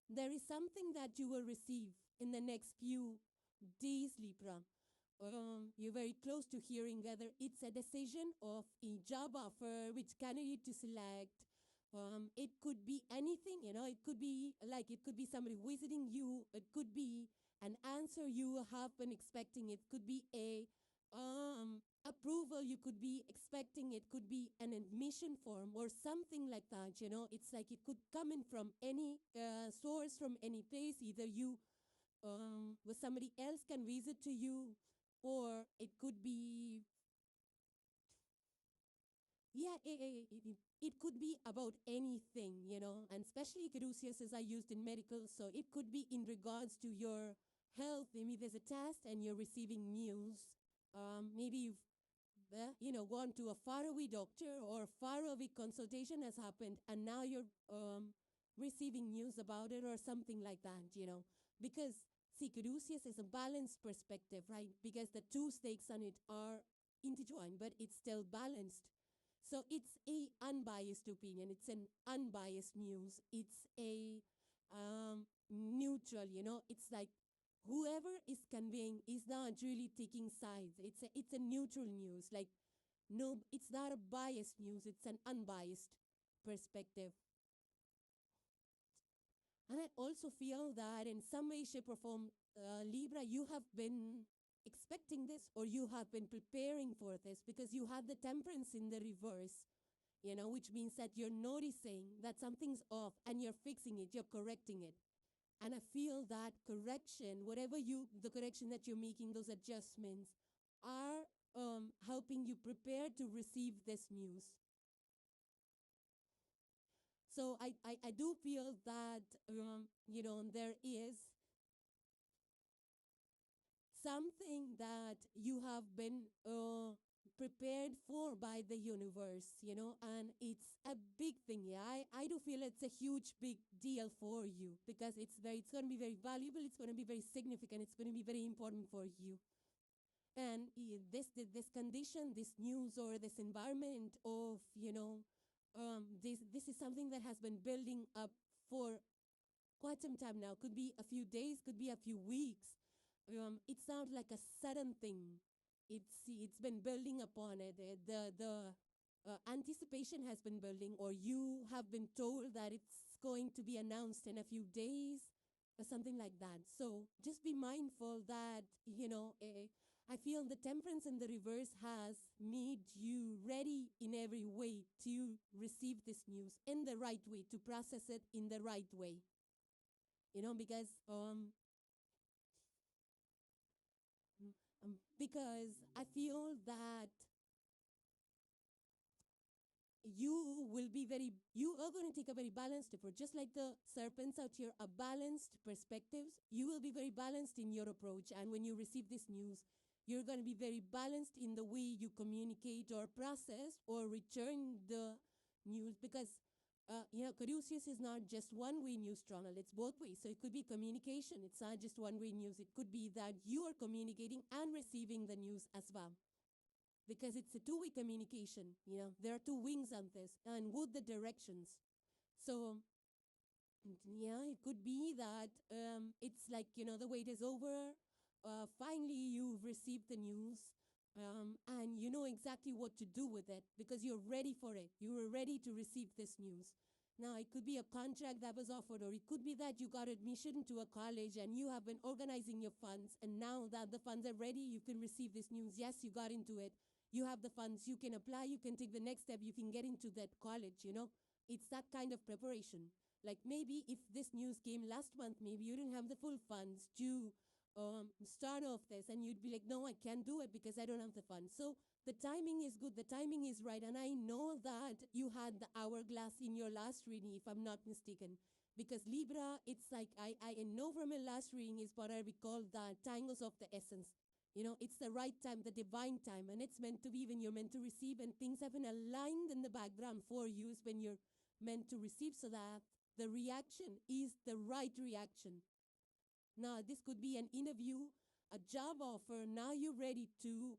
there is something that you will receive in the next few days, Libra. You're very close to hearing whether it's a decision of a job offer, which candidate to select. It could be anything, it could be somebody visiting you. It could be an answer you have been expecting. It could be a approval you could be expecting. It could be an admission form or something like that. It's like it could come in from any source, from any place. Either you or somebody else can visit to you, or it could be, it could be about anything, and especially caduceus are used in medical, so it could be in regards to your health. Maybe there's a test and you're receiving news. Maybe you've gone to a faraway doctor, or faraway consultation has happened, and now you're receiving news about it or something like that, because see, caduceus is a balanced perspective, right? Because the two stakes on it are intertwined, but it's still balanced. So it's a unbiased opinion. It's an unbiased news. It's a neutral, it's like whoever is conveying is not really taking sides. It's a neutral news. Like, no, it's not a biased news. It's an unbiased perspective. And I also feel that in some way, shape, or form, Libra, you have been expecting this, or you have been preparing for this, because you have the temperance in the reverse, which means that you're noticing that something's off and you're fixing it, you're correcting it. And I feel that correction, the correction that you're making, those adjustments are helping you prepare to receive this news. So I do feel that, there is something that you have been prepared for by the universe, and it's a big thing. Yeah, I do feel it's a huge, big deal for you, because it's going to be very valuable. It's going to be very significant. It's going to be very important for you. And this condition, this news, or this environment of, this is something that has been building up for quite some time now. Could be a few days, could be a few weeks. It's not like a sudden thing. It's been building upon it. The anticipation has been building, or you have been told that it's going to be announced in a few days, or something like that. So just be mindful that, I feel the temperance in the reverse has made you ready in every way to receive this news in the right way, to process it in the right way. Because I feel that you are going to take a very balanced approach. Just like the serpents out here are balanced perspectives, you will be very balanced in your approach. And when you receive this news, You're going to be very balanced in the way you communicate or process or return the news, because Caduceus is not just one-way news channel, it's both ways. So it could be communication, it's not just one-way news. It could be that you are communicating and receiving the news as well, because it's a two-way communication. There are two wings on this, and both the directions. So yeah, it could be that it's like, the wait is over. Finally, you've received the news, and you know exactly what to do with it because you're ready for it. You were ready to receive this news. Now, it could be a contract that was offered, or it could be that you got admission to a college and you have been organizing your funds, and now that the funds are ready, you can receive this news. Yes, you got into it. You have the funds. You can apply. You can take the next step. You can get into that college, It's that kind of preparation. Like maybe if this news came last month, maybe you didn't have the full funds to start off this, and you'd be like, no, I can't do it because I don't have the funds. So the timing is good. The timing is right. And I know that you had the hourglass in your last reading, if I'm not mistaken. Because Libra, it's like, I know from my last reading is what I recall the tangles of the essence. It's the right time, the divine time, and it's meant to be when you're meant to receive, and things have been aligned in the background for you when you're meant to receive, so that the reaction is the right reaction. Now, this could be an interview, a job offer. Now you're ready to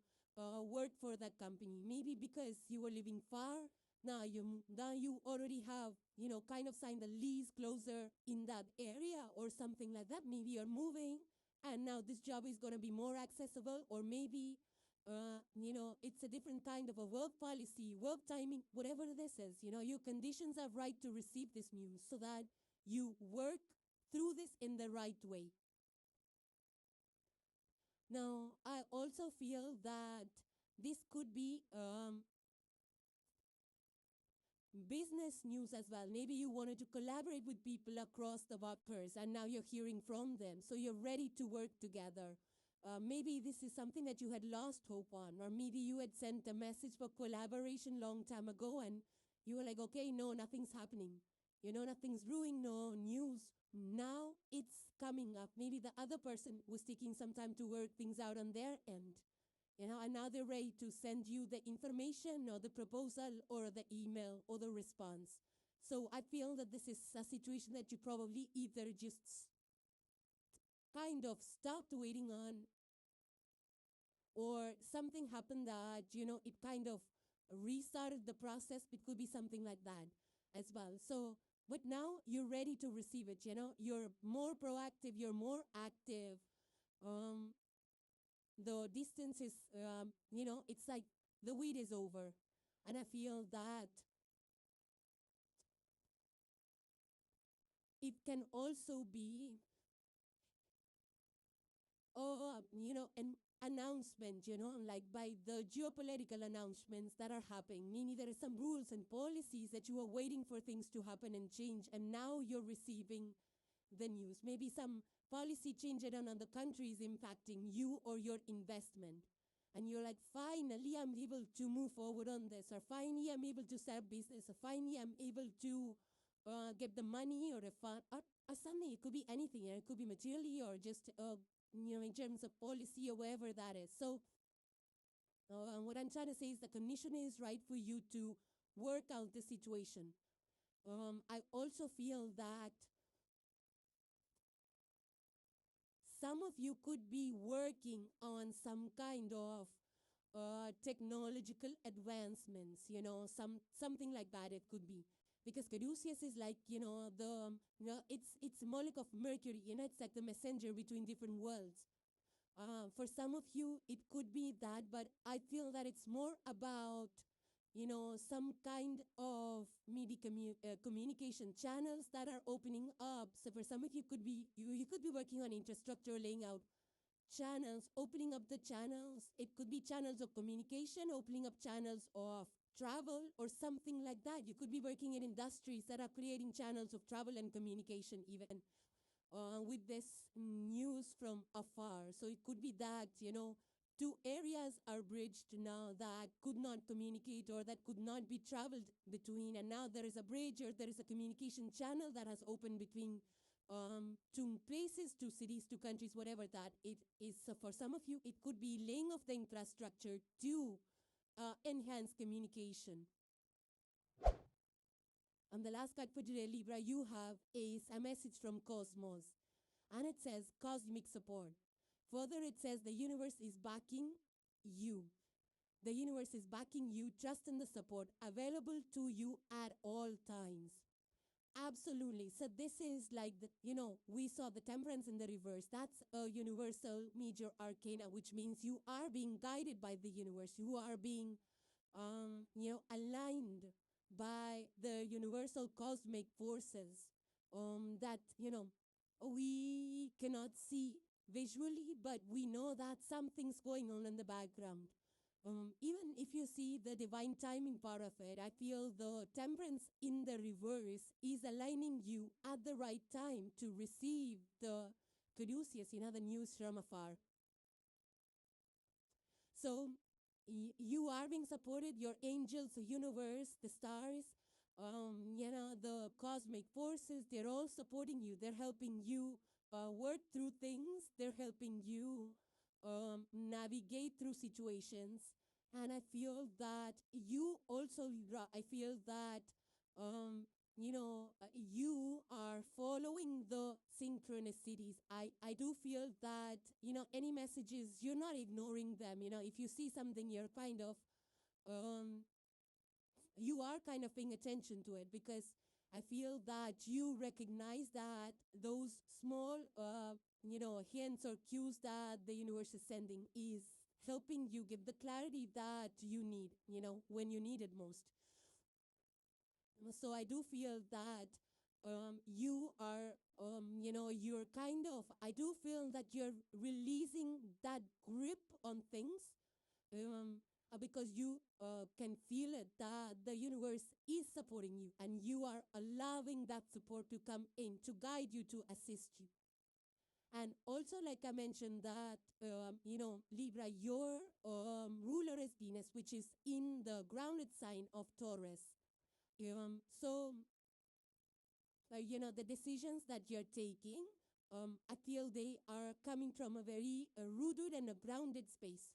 work for that company. Maybe because you were living far, now you already have, kind of signed the lease closer in that area or something like that. Maybe you're moving, and now this job is going to be more accessible, or maybe it's a different kind of a work policy, work timing, whatever this is. Your conditions are right to receive this news so that you work through this in the right way. Now, I also feel that this could be business news as well. Maybe you wanted to collaborate with people across the workers, and now you're hearing from them, so you're ready to work together. Maybe this is something that you had lost hope on, or maybe you had sent a message for collaboration long time ago, and you were like, okay, no, nothing's happening. Nothing's brewing, no news. Now it's coming up. Maybe the other person was taking some time to work things out on their end. And now they're ready to send you the information or the proposal or the email or the response. So I feel that this is a situation that you probably either just kind of stopped waiting on, or something happened that, it kind of restarted the process. It could be something like that as well. So, but now you're ready to receive it, You're more proactive, you're more active. The distance is, it's like the wait is over. And I feel that it can also be, an announcement, like by the geopolitical announcements that are happening. Meaning there are some rules and policies that you are waiting for things to happen and change, and now you're receiving the news. Maybe some policy change in another country is impacting you or your investment. And you're like, finally, I'm able to move forward on this, or finally, I'm able to start business, or finally, I'm able to get the money or a fund, or something. It could be anything. It could be materially or just, in terms of policy or whatever that is. So what I'm trying to say is the condition is right for you to work out the situation. I also feel that some of you could be working on some kind of technological advancements, something like that it could be. Because Caduceus is like, it's Moloch of Mercury, it's like the messenger between different worlds. For some of you, it could be that, but I feel that it's more about, some kind of maybe communication channels that are opening up. So for some of you, you could be working on infrastructure, laying out channels, opening up the channels. It could be channels of communication, opening up channels of travel or something like that. You could be working in industries that are creating channels of travel and communication even with this news from afar. So it could be that, two areas are bridged now that could not communicate or that could not be traveled between, and now there is a bridge or there is a communication channel that has opened between to places, to cities, to countries, whatever that it is. So for some of you, it could be laying of the infrastructure to enhance communication. And the last card for today, Libra, you have is a message from Cosmos. And it says cosmic support. Further, it says the universe is backing you. The universe is backing you, trust in the support available to you at all times. Absolutely. So this is like, we saw the temperance in the reverse. That's a universal major arcana, which means you are being guided by the universe. You are being, aligned by the universal cosmic forces that, we cannot see visually, but we know that something's going on in the background. Even if you see the divine timing part of it, I feel the temperance in the reverse is aligning you at the right time to receive the caduceus, the news from afar. So you are being supported, your angels, the universe, the stars, the cosmic forces, they're all supporting you. They're helping you work through things. They're helping you navigate through situations. And I feel that you also, Libra, I feel that, you are following the synchronicities. I do feel that, any messages, you're not ignoring them. If you see something, you're kind of, you are kind of paying attention to it, because I feel that you recognize that those small, hints or cues that the universe is sending is helping you give the clarity that you need, when you need it most. So I do feel that you are, you're kind of, I do feel that you're releasing that grip on things because you can feel it, that the universe is supporting you and you are allowing that support to come in, to guide you, to assist you. And also, like I mentioned, that, Libra, your ruler is Venus, which is in the grounded sign of Taurus. The decisions that you're taking, I feel they are coming from a very rooted and a grounded space.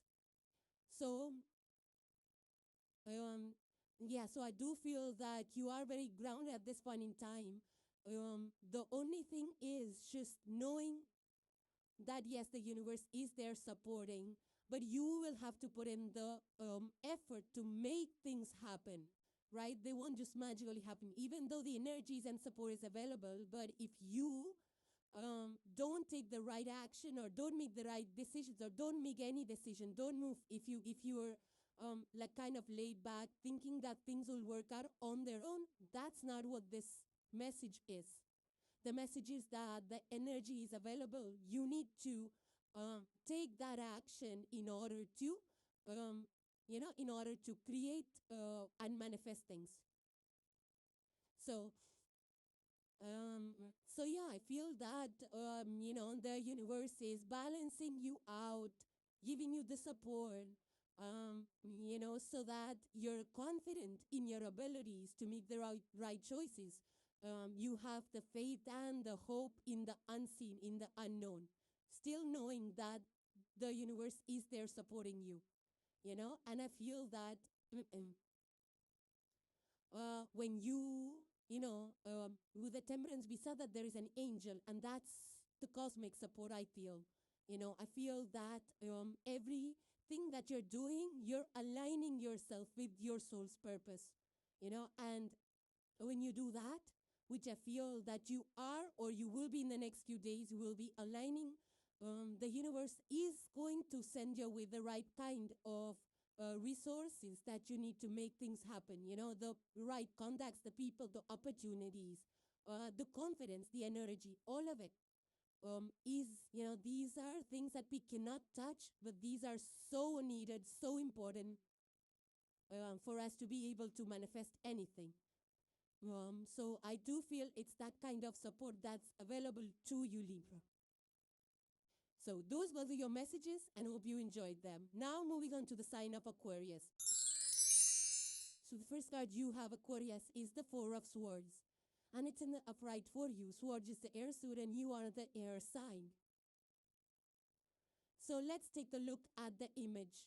So, so I do feel that you are very grounded at this point in time. The only thing is just knowing that, yes, the universe is there supporting, but you will have to put in the effort to make things happen, right? They won't just magically happen, even though the energies and support is available. But if you don't take the right action, or don't make the right decisions, or don't make any decision, don't move, if you're like kind of laid back, thinking that things will work out on their own, that's not what this message is. The message is that the energy is available. You need to take that action in order to, create and manifest things. So I feel that, the universe is balancing you out, giving you the support, so that you're confident in your abilities to make the right choices. You have the faith and the hope in the unseen, in the unknown, still knowing that the universe is there supporting you, and I feel that when you, with the temperance, we saw that there is an angel, and that's the cosmic support. I feel that everything that you're doing, you're aligning yourself with your soul's purpose, and when you do that, which I feel that you are, or you will be in the next few days, you will be aligning, the universe is going to send you with the right kind of resources that you need to make things happen, the right contacts, the people, the opportunities, the confidence, the energy, all of it is, these are things that we cannot touch, but these are so needed, so important for us to be able to manifest anything. So I do feel it's that kind of support that's available to you, Libra. So those were your messages, and I hope you enjoyed them. Now moving on to the sign of Aquarius. So the first card you have, Aquarius, is the Four of Swords. And it's in the upright for you. Swords is the air suit and you are the air sign. So let's take a look at the image.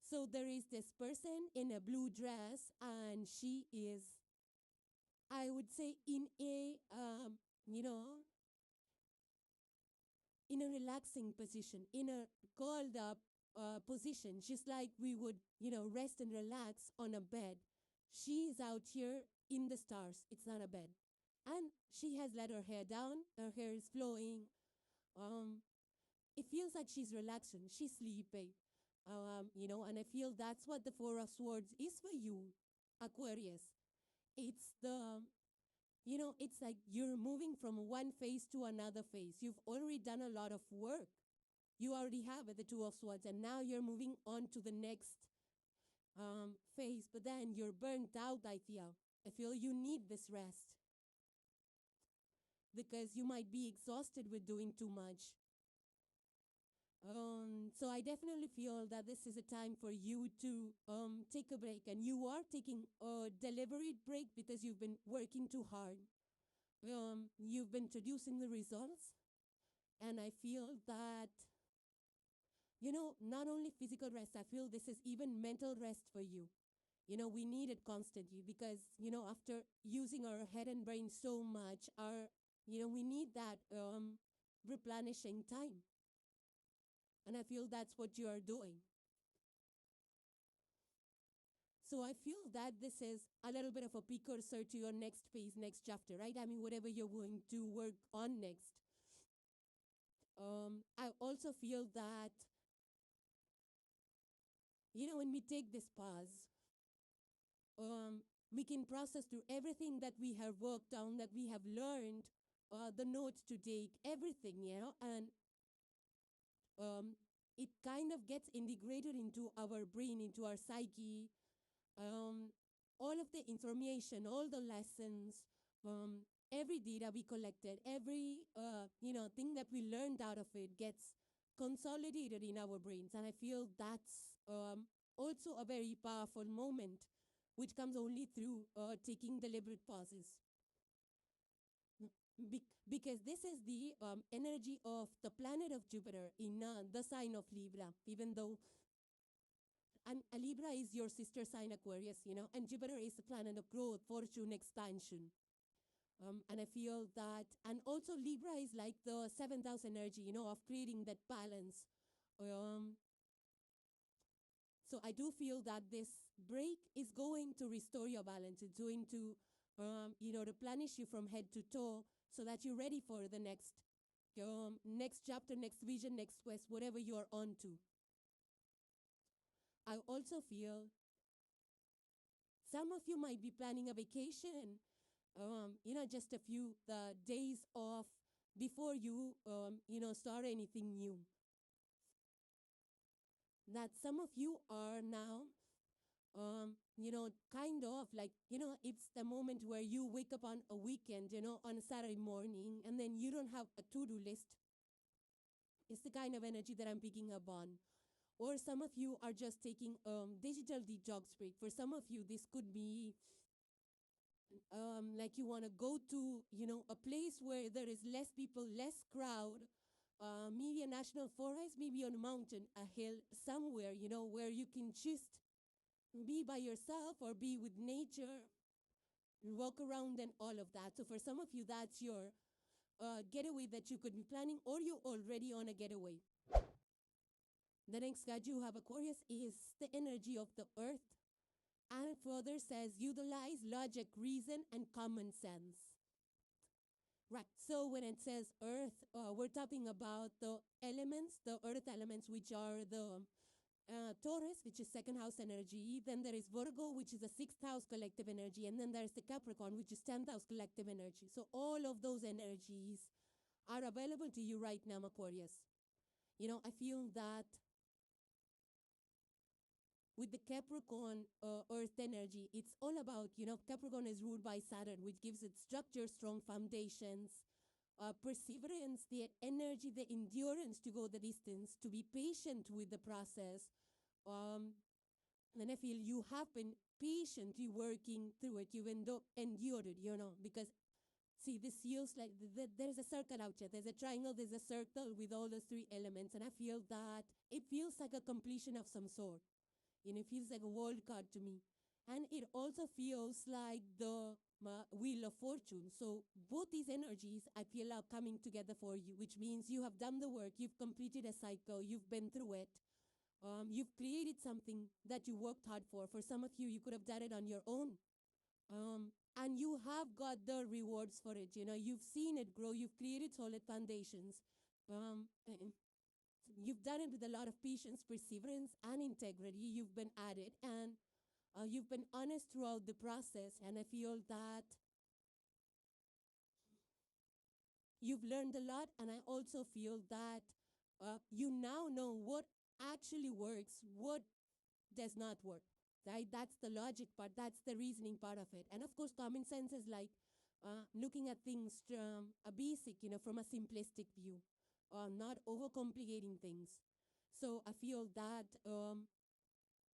So there is this person in a blue dress, and she is, I would say, in a, in a relaxing position, in a curled up position, just like we would, rest and relax on a bed. She is out here in the stars. It's not a bed. And she has let her hair down. Her hair is flowing. It feels like she's relaxing. She's sleeping. And I feel that's what the Four of Swords is for you, Aquarius. It's it's like you're moving from one phase to another phase. You've already done a lot of work. You already have the Two of Swords, and now you're moving on to the next phase. But then you're burnt out, I feel. I feel you need this rest because you might be exhausted with doing too much. So I definitely feel that this is a time for you to take a break, and you are taking a deliberate break because you've been working too hard. You've been producing the results, and I feel that, not only physical rest, I feel this is even mental rest for you. We need it constantly because, after using our head and brain so much, we need that replenishing time. And I feel that's what you are doing. So I feel that this is a little bit of a precursor to your next phase, next chapter, right? I mean, whatever you're going to work on next. I also feel that, when we take this pause, we can process through everything that we have worked on, that we have learned, the notes to take, everything, and it kind of gets integrated into our brain, into our psyche. All of the information, all the lessons, every data we collected, every thing that we learned out of it gets consolidated in our brains. And I feel that's also a very powerful moment, which comes only through taking deliberate pauses. Because this is the energy of the planet of Jupiter in the sign of Libra, even though Libra is your sister sign, Aquarius, and Jupiter is the planet of growth, fortune, expansion. And I feel that, and also Libra is like the 7th house energy, of creating that balance. So I do feel that this break is going to restore your balance. It's going to, replenish you from head to toe so that you're ready for the next chapter, next vision, next quest, whatever you are on to. I also feel some of you might be planning a vacation, just a few days off before you, start anything new. That some of you are now, kind of like, it's the moment where you wake up on a weekend, on a Saturday morning, and then you don't have a to-do list. It's the kind of energy that I'm picking up on. Or some of you are just taking digital detox break. For some of you, this could be like you want to go to, a place where there is less people, less crowd, maybe a national forest, maybe on a mountain, a hill, somewhere, where you can just be by yourself or be with nature, walk around and all of that. So for some of you, that's your getaway that you could be planning, or you're already on a getaway. The next card you have, Aquarius, is the energy of the earth. And further says, utilize logic, reason, and common sense. Right, so when it says earth, we're talking about the elements, the earth elements, which are the Taurus, which is 2nd house energy. Then there is Virgo, which is the 6th house collective energy. And then there's the Capricorn, which is 10th house collective energy. So all of those energies are available to you right now, Aquarius. I feel that with the Capricorn earth energy, it's all about, Capricorn is ruled by Saturn, which gives it structure, strong foundations, perseverance, the energy, the endurance to go the distance, to be patient with the process, And I feel you have been patiently working through it. You've endured it, because see, this feels like there's a circle out here. There's a triangle, there's a circle with all those three elements. And I feel that it feels like a completion of some sort. It feels like a world card to me. And it also feels like the wheel of fortune. So both these energies, I feel, are coming together for you, which means you have done the work, you've completed a cycle, you've been through it. You've created something that you worked hard for. For some of you, you could have done it on your own. And you have got the rewards for it. You've seen it grow. You've created solid foundations. You've done it with a lot of patience, perseverance, and integrity. You've been at it, and you've been honest throughout the process. And I feel that you've learned a lot, and I also feel that you now know what actually works, what does not work, right? That's the logic part, that's the reasoning part of it. And of course, common sense is like looking at things from a basic, from a simplistic view, not overcomplicating things. So I feel that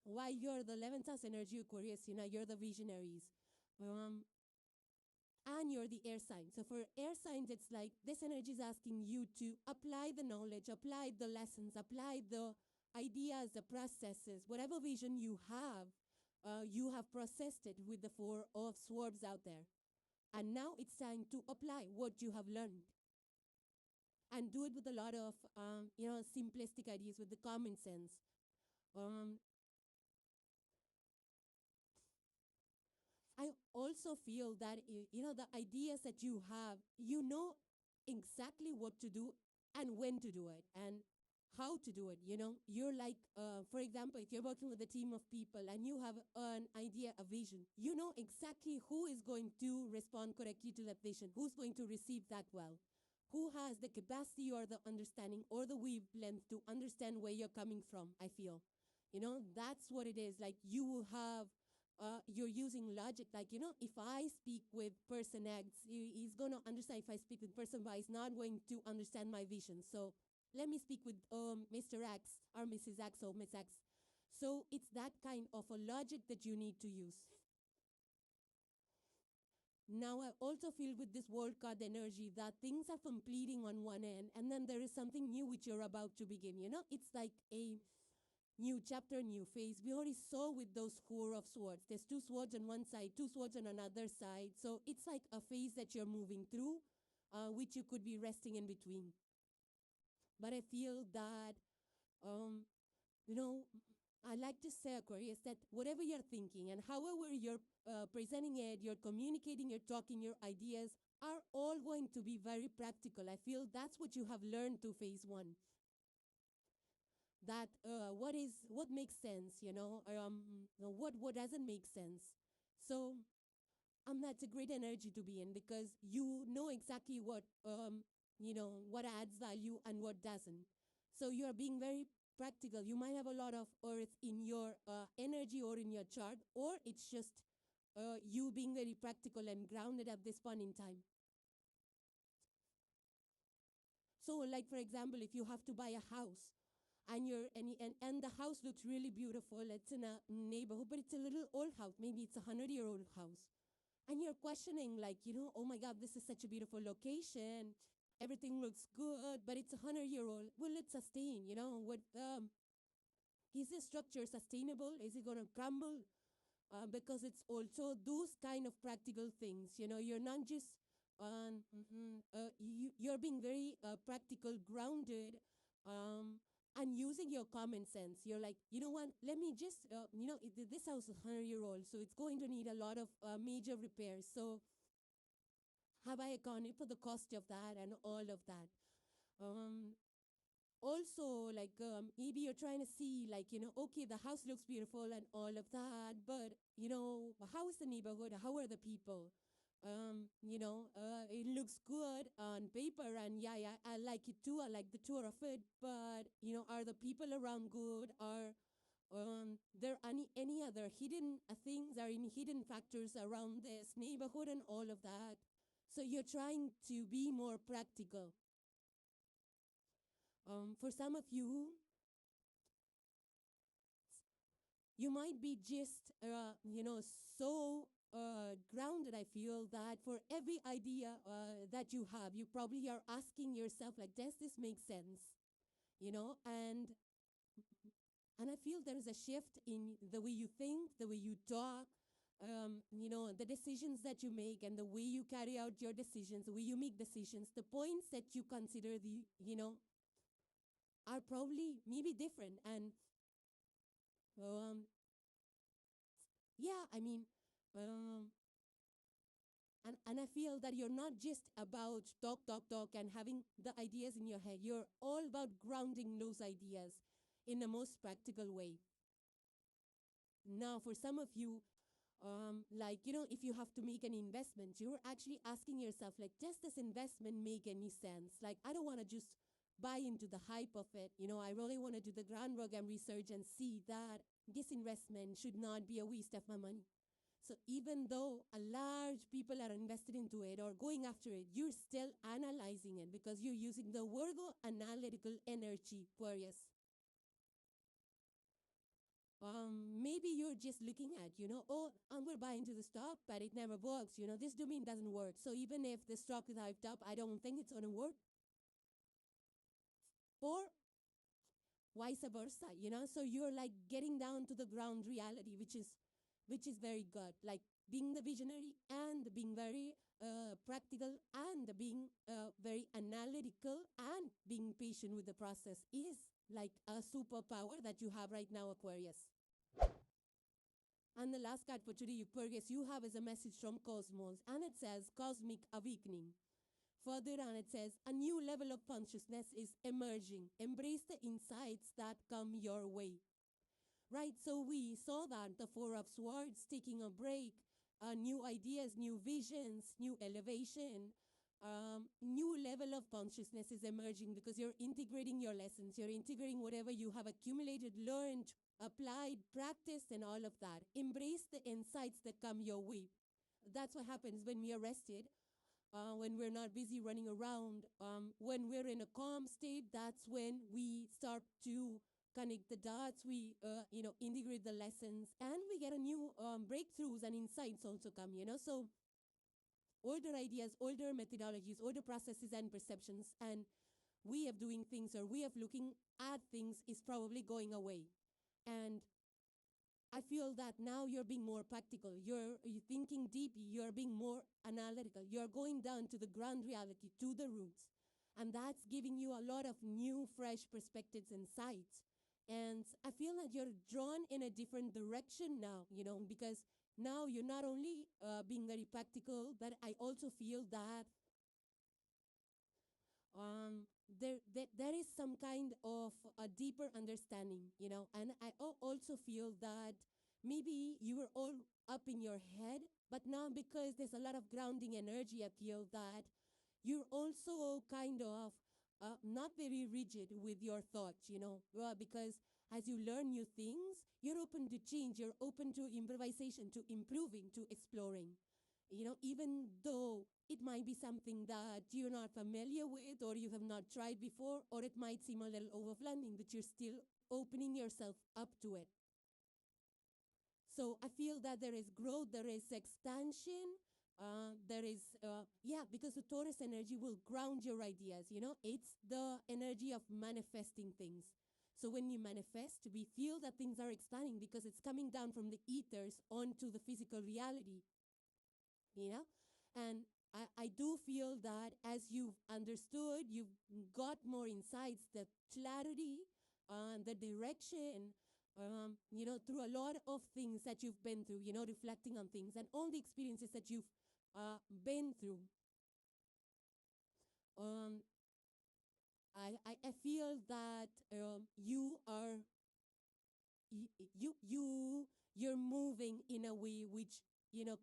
while you're the 11th house energy Aquarius, you're the visionaries. And you're the air sign. So for air signs, it's like this energy is asking you to apply the knowledge, apply the lessons, apply the ideas, the processes, whatever vision you have processed it with the Four of Swords out there. And now it's time to apply what you have learned. And do it with a lot of, simplistic ideas, with the common sense. I also feel that, the ideas that you have, exactly what to do and when to do it and how to do it. You're like, for example, if you're working with a team of people and you have an idea, a vision, you know exactly who is going to respond correctly to that vision, who's going to receive that well, who has the capacity or the understanding or the wavelength to understand where you're coming from, I feel. That's what it is. Like you have you're using logic. Like, if I speak with person X, he's going to understand. If I speak with person Y, he's not going to understand my vision. So let me speak with Mr. X or Mrs. X or Miss X. So it's that kind of a logic that you need to use. Now, I also feel with this world card energy that things are completing on one end, and then there is something new which you're about to begin. It's like a new chapter, new phase. We already saw with those Four of Swords. There's two swords on one side, two swords on another side. So it's like a phase that you're moving through, which you could be resting in between. But I feel that, I like to say, Aquarius, that whatever you're thinking and however you're presenting it, you're communicating, you're talking, your ideas are all going to be very practical. I feel that's what you have learned through phase one. That what makes sense, what doesn't make sense. So that's a great energy to be in because you know exactly what what adds value and what doesn't. So you are being very practical. You might have a lot of earth in your energy or in your chart, or it's just you being very practical and grounded at this point in time. So like, for example, if you have to buy a house, and the house looks really beautiful. It's in a neighborhood, but it's a little old house. Maybe it's a 100-year-old house. And you're questioning, like, oh my God, this is such a beautiful location. Everything looks good, but it's a 100-year-old. Will it sustain? Is this structure sustainable? Is it going to crumble? Because it's also those kind of practical things. You're not just, you're being very practical, grounded, and using your common sense. You're like, you know what, let me just, this house is 100-year-old, so it's going to need a lot of major repairs. So have I accounted for the cost of that and all of that? Also, like, maybe you're trying to see, like, okay, the house looks beautiful and all of that, but, how is the neighborhood? How are the people? It looks good on paper, and yeah, I like it too. I like the tour of it, but are the people around good? Are there any other hidden things? Are any hidden factors around this neighborhood and all of that? So you're trying to be more practical. For some of you, You might be just, so grounded, I feel, that for every idea that you have, you probably are asking yourself, like, does this make sense? You know, and I feel there is a shift in the way you think, the way you talk, the decisions that you make and the way you carry out your decisions, the way you make decisions, the points that you consider are probably maybe different. And um, yeah, I mean, um, and I feel that you're not just about talk, and having the ideas in your head. You're all about grounding those ideas in the most practical way. Now, for some of you, if you have to make an investment, you're actually asking yourself, like, does this investment make any sense? Like, I don't want to just buy into the hype of it. I really want to do the groundwork and research and see that this investment should not be a waste of my money. So even though a large people are invested into it or going after it, you're still analyzing it because you're using the Virgo analytical energy, Aquarius. Maybe you're just looking at, I'm going to buy into the stock, but it never works. This domain doesn't work. So even if the stock is hyped up, I don't think it's going to work. Or vice versa, So you're like getting down to the ground reality, which is very good. Like being the visionary and being very practical and being very analytical and being patient with the process is like a superpower that you have right now, Aquarius. And the last card for today, Aquarius, you have as a message from Cosmos, and it says Cosmic Awakening. Further on, it says a new level of consciousness is emerging. Embrace the insights that come your way. Right, so we saw that the Four of Swords taking a break, new ideas, new visions, new elevation, new level of consciousness is emerging because you're integrating your lessons. You're integrating whatever you have accumulated, learned, applied, practiced, and all of that. Embrace the insights that come your way. That's what happens when we are rested, when we're not busy running around. When we're in a calm state, that's when we start to connect the dots. We, integrate the lessons, and we get a new breakthroughs and insights also come, So older ideas, older methodologies, older processes and perceptions, and way of doing things or way of looking at things is probably going away. And I feel that now you're being more practical. You're thinking deeply. You're being more analytical. You're going down to the ground reality, to the roots. And that's giving you a lot of new, fresh perspectives and sights. And I feel that you're drawn in a different direction now, because now you're not only being very practical, but I also feel that there is some kind of a deeper understanding, and I also feel that maybe you were all up in your head, but now because there's a lot of grounding energy, I feel that you're also kind of not very rigid with your thoughts, because as you learn new things, you're open to change, you're open to improvisation, to improving, to exploring. Even though it might be something that you're not familiar with or you have not tried before, or it might seem a little overwhelming, but you're still opening yourself up to it. So I feel that there is growth, there is expansion, there is, because the Taurus energy will ground your ideas, It's the energy of manifesting things. So when you manifest, we feel that things are expanding because it's coming down from the ethers onto the physical reality. And I do feel that as you've understood, you've got more insights, the clarity, the direction, through a lot of things that you've been through, reflecting on things and all the experiences that you've been through. I feel that you're moving in a way which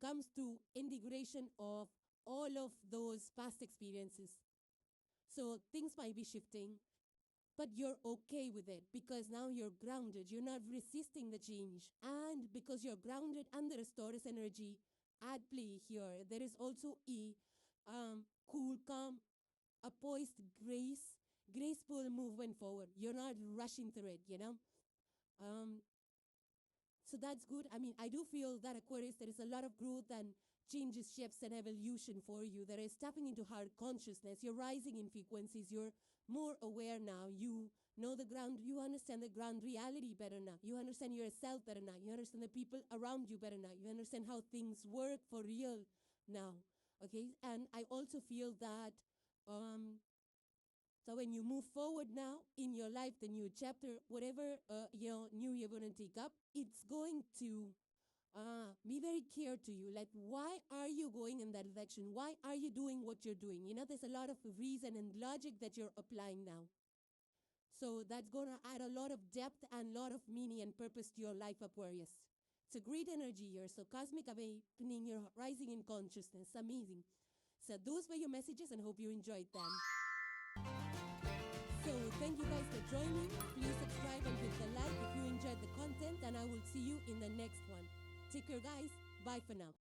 comes to integration of all of those past experiences. So things might be shifting, but you're okay with it because now you're grounded. You're not resisting the change. And because you're grounded under a Taurus energy at play here, there is also a cool, calm, a poised graceful movement forward. You're not rushing through it, So that's good. I mean, I do feel that Aquarius, there is a lot of growth and changes, shifts, and evolution for you. There is tapping into higher consciousness. You're rising in frequencies. You're more aware now. You know the ground. You understand the ground reality better now. You understand yourself better now. You understand the people around you better now. You understand how things work for real now. Okay? And I also feel that so when you move forward now in your life, the new chapter, whatever new you're going to take up, it's going to be very clear to you. Like, why are you going in that direction? Why are you doing what you're doing? You know, there's a lot of reason and logic that you're applying now. So that's going to add a lot of depth and a lot of meaning and purpose to your life, Aquarius. It's a great energy here. So cosmic awakening, you're rising in consciousness. Amazing. So those were your messages and hope you enjoyed them. So thank you guys for joining. Please subscribe and hit the like if you enjoyed the content, and I will see you in the next one. Take care, guys. Bye for now.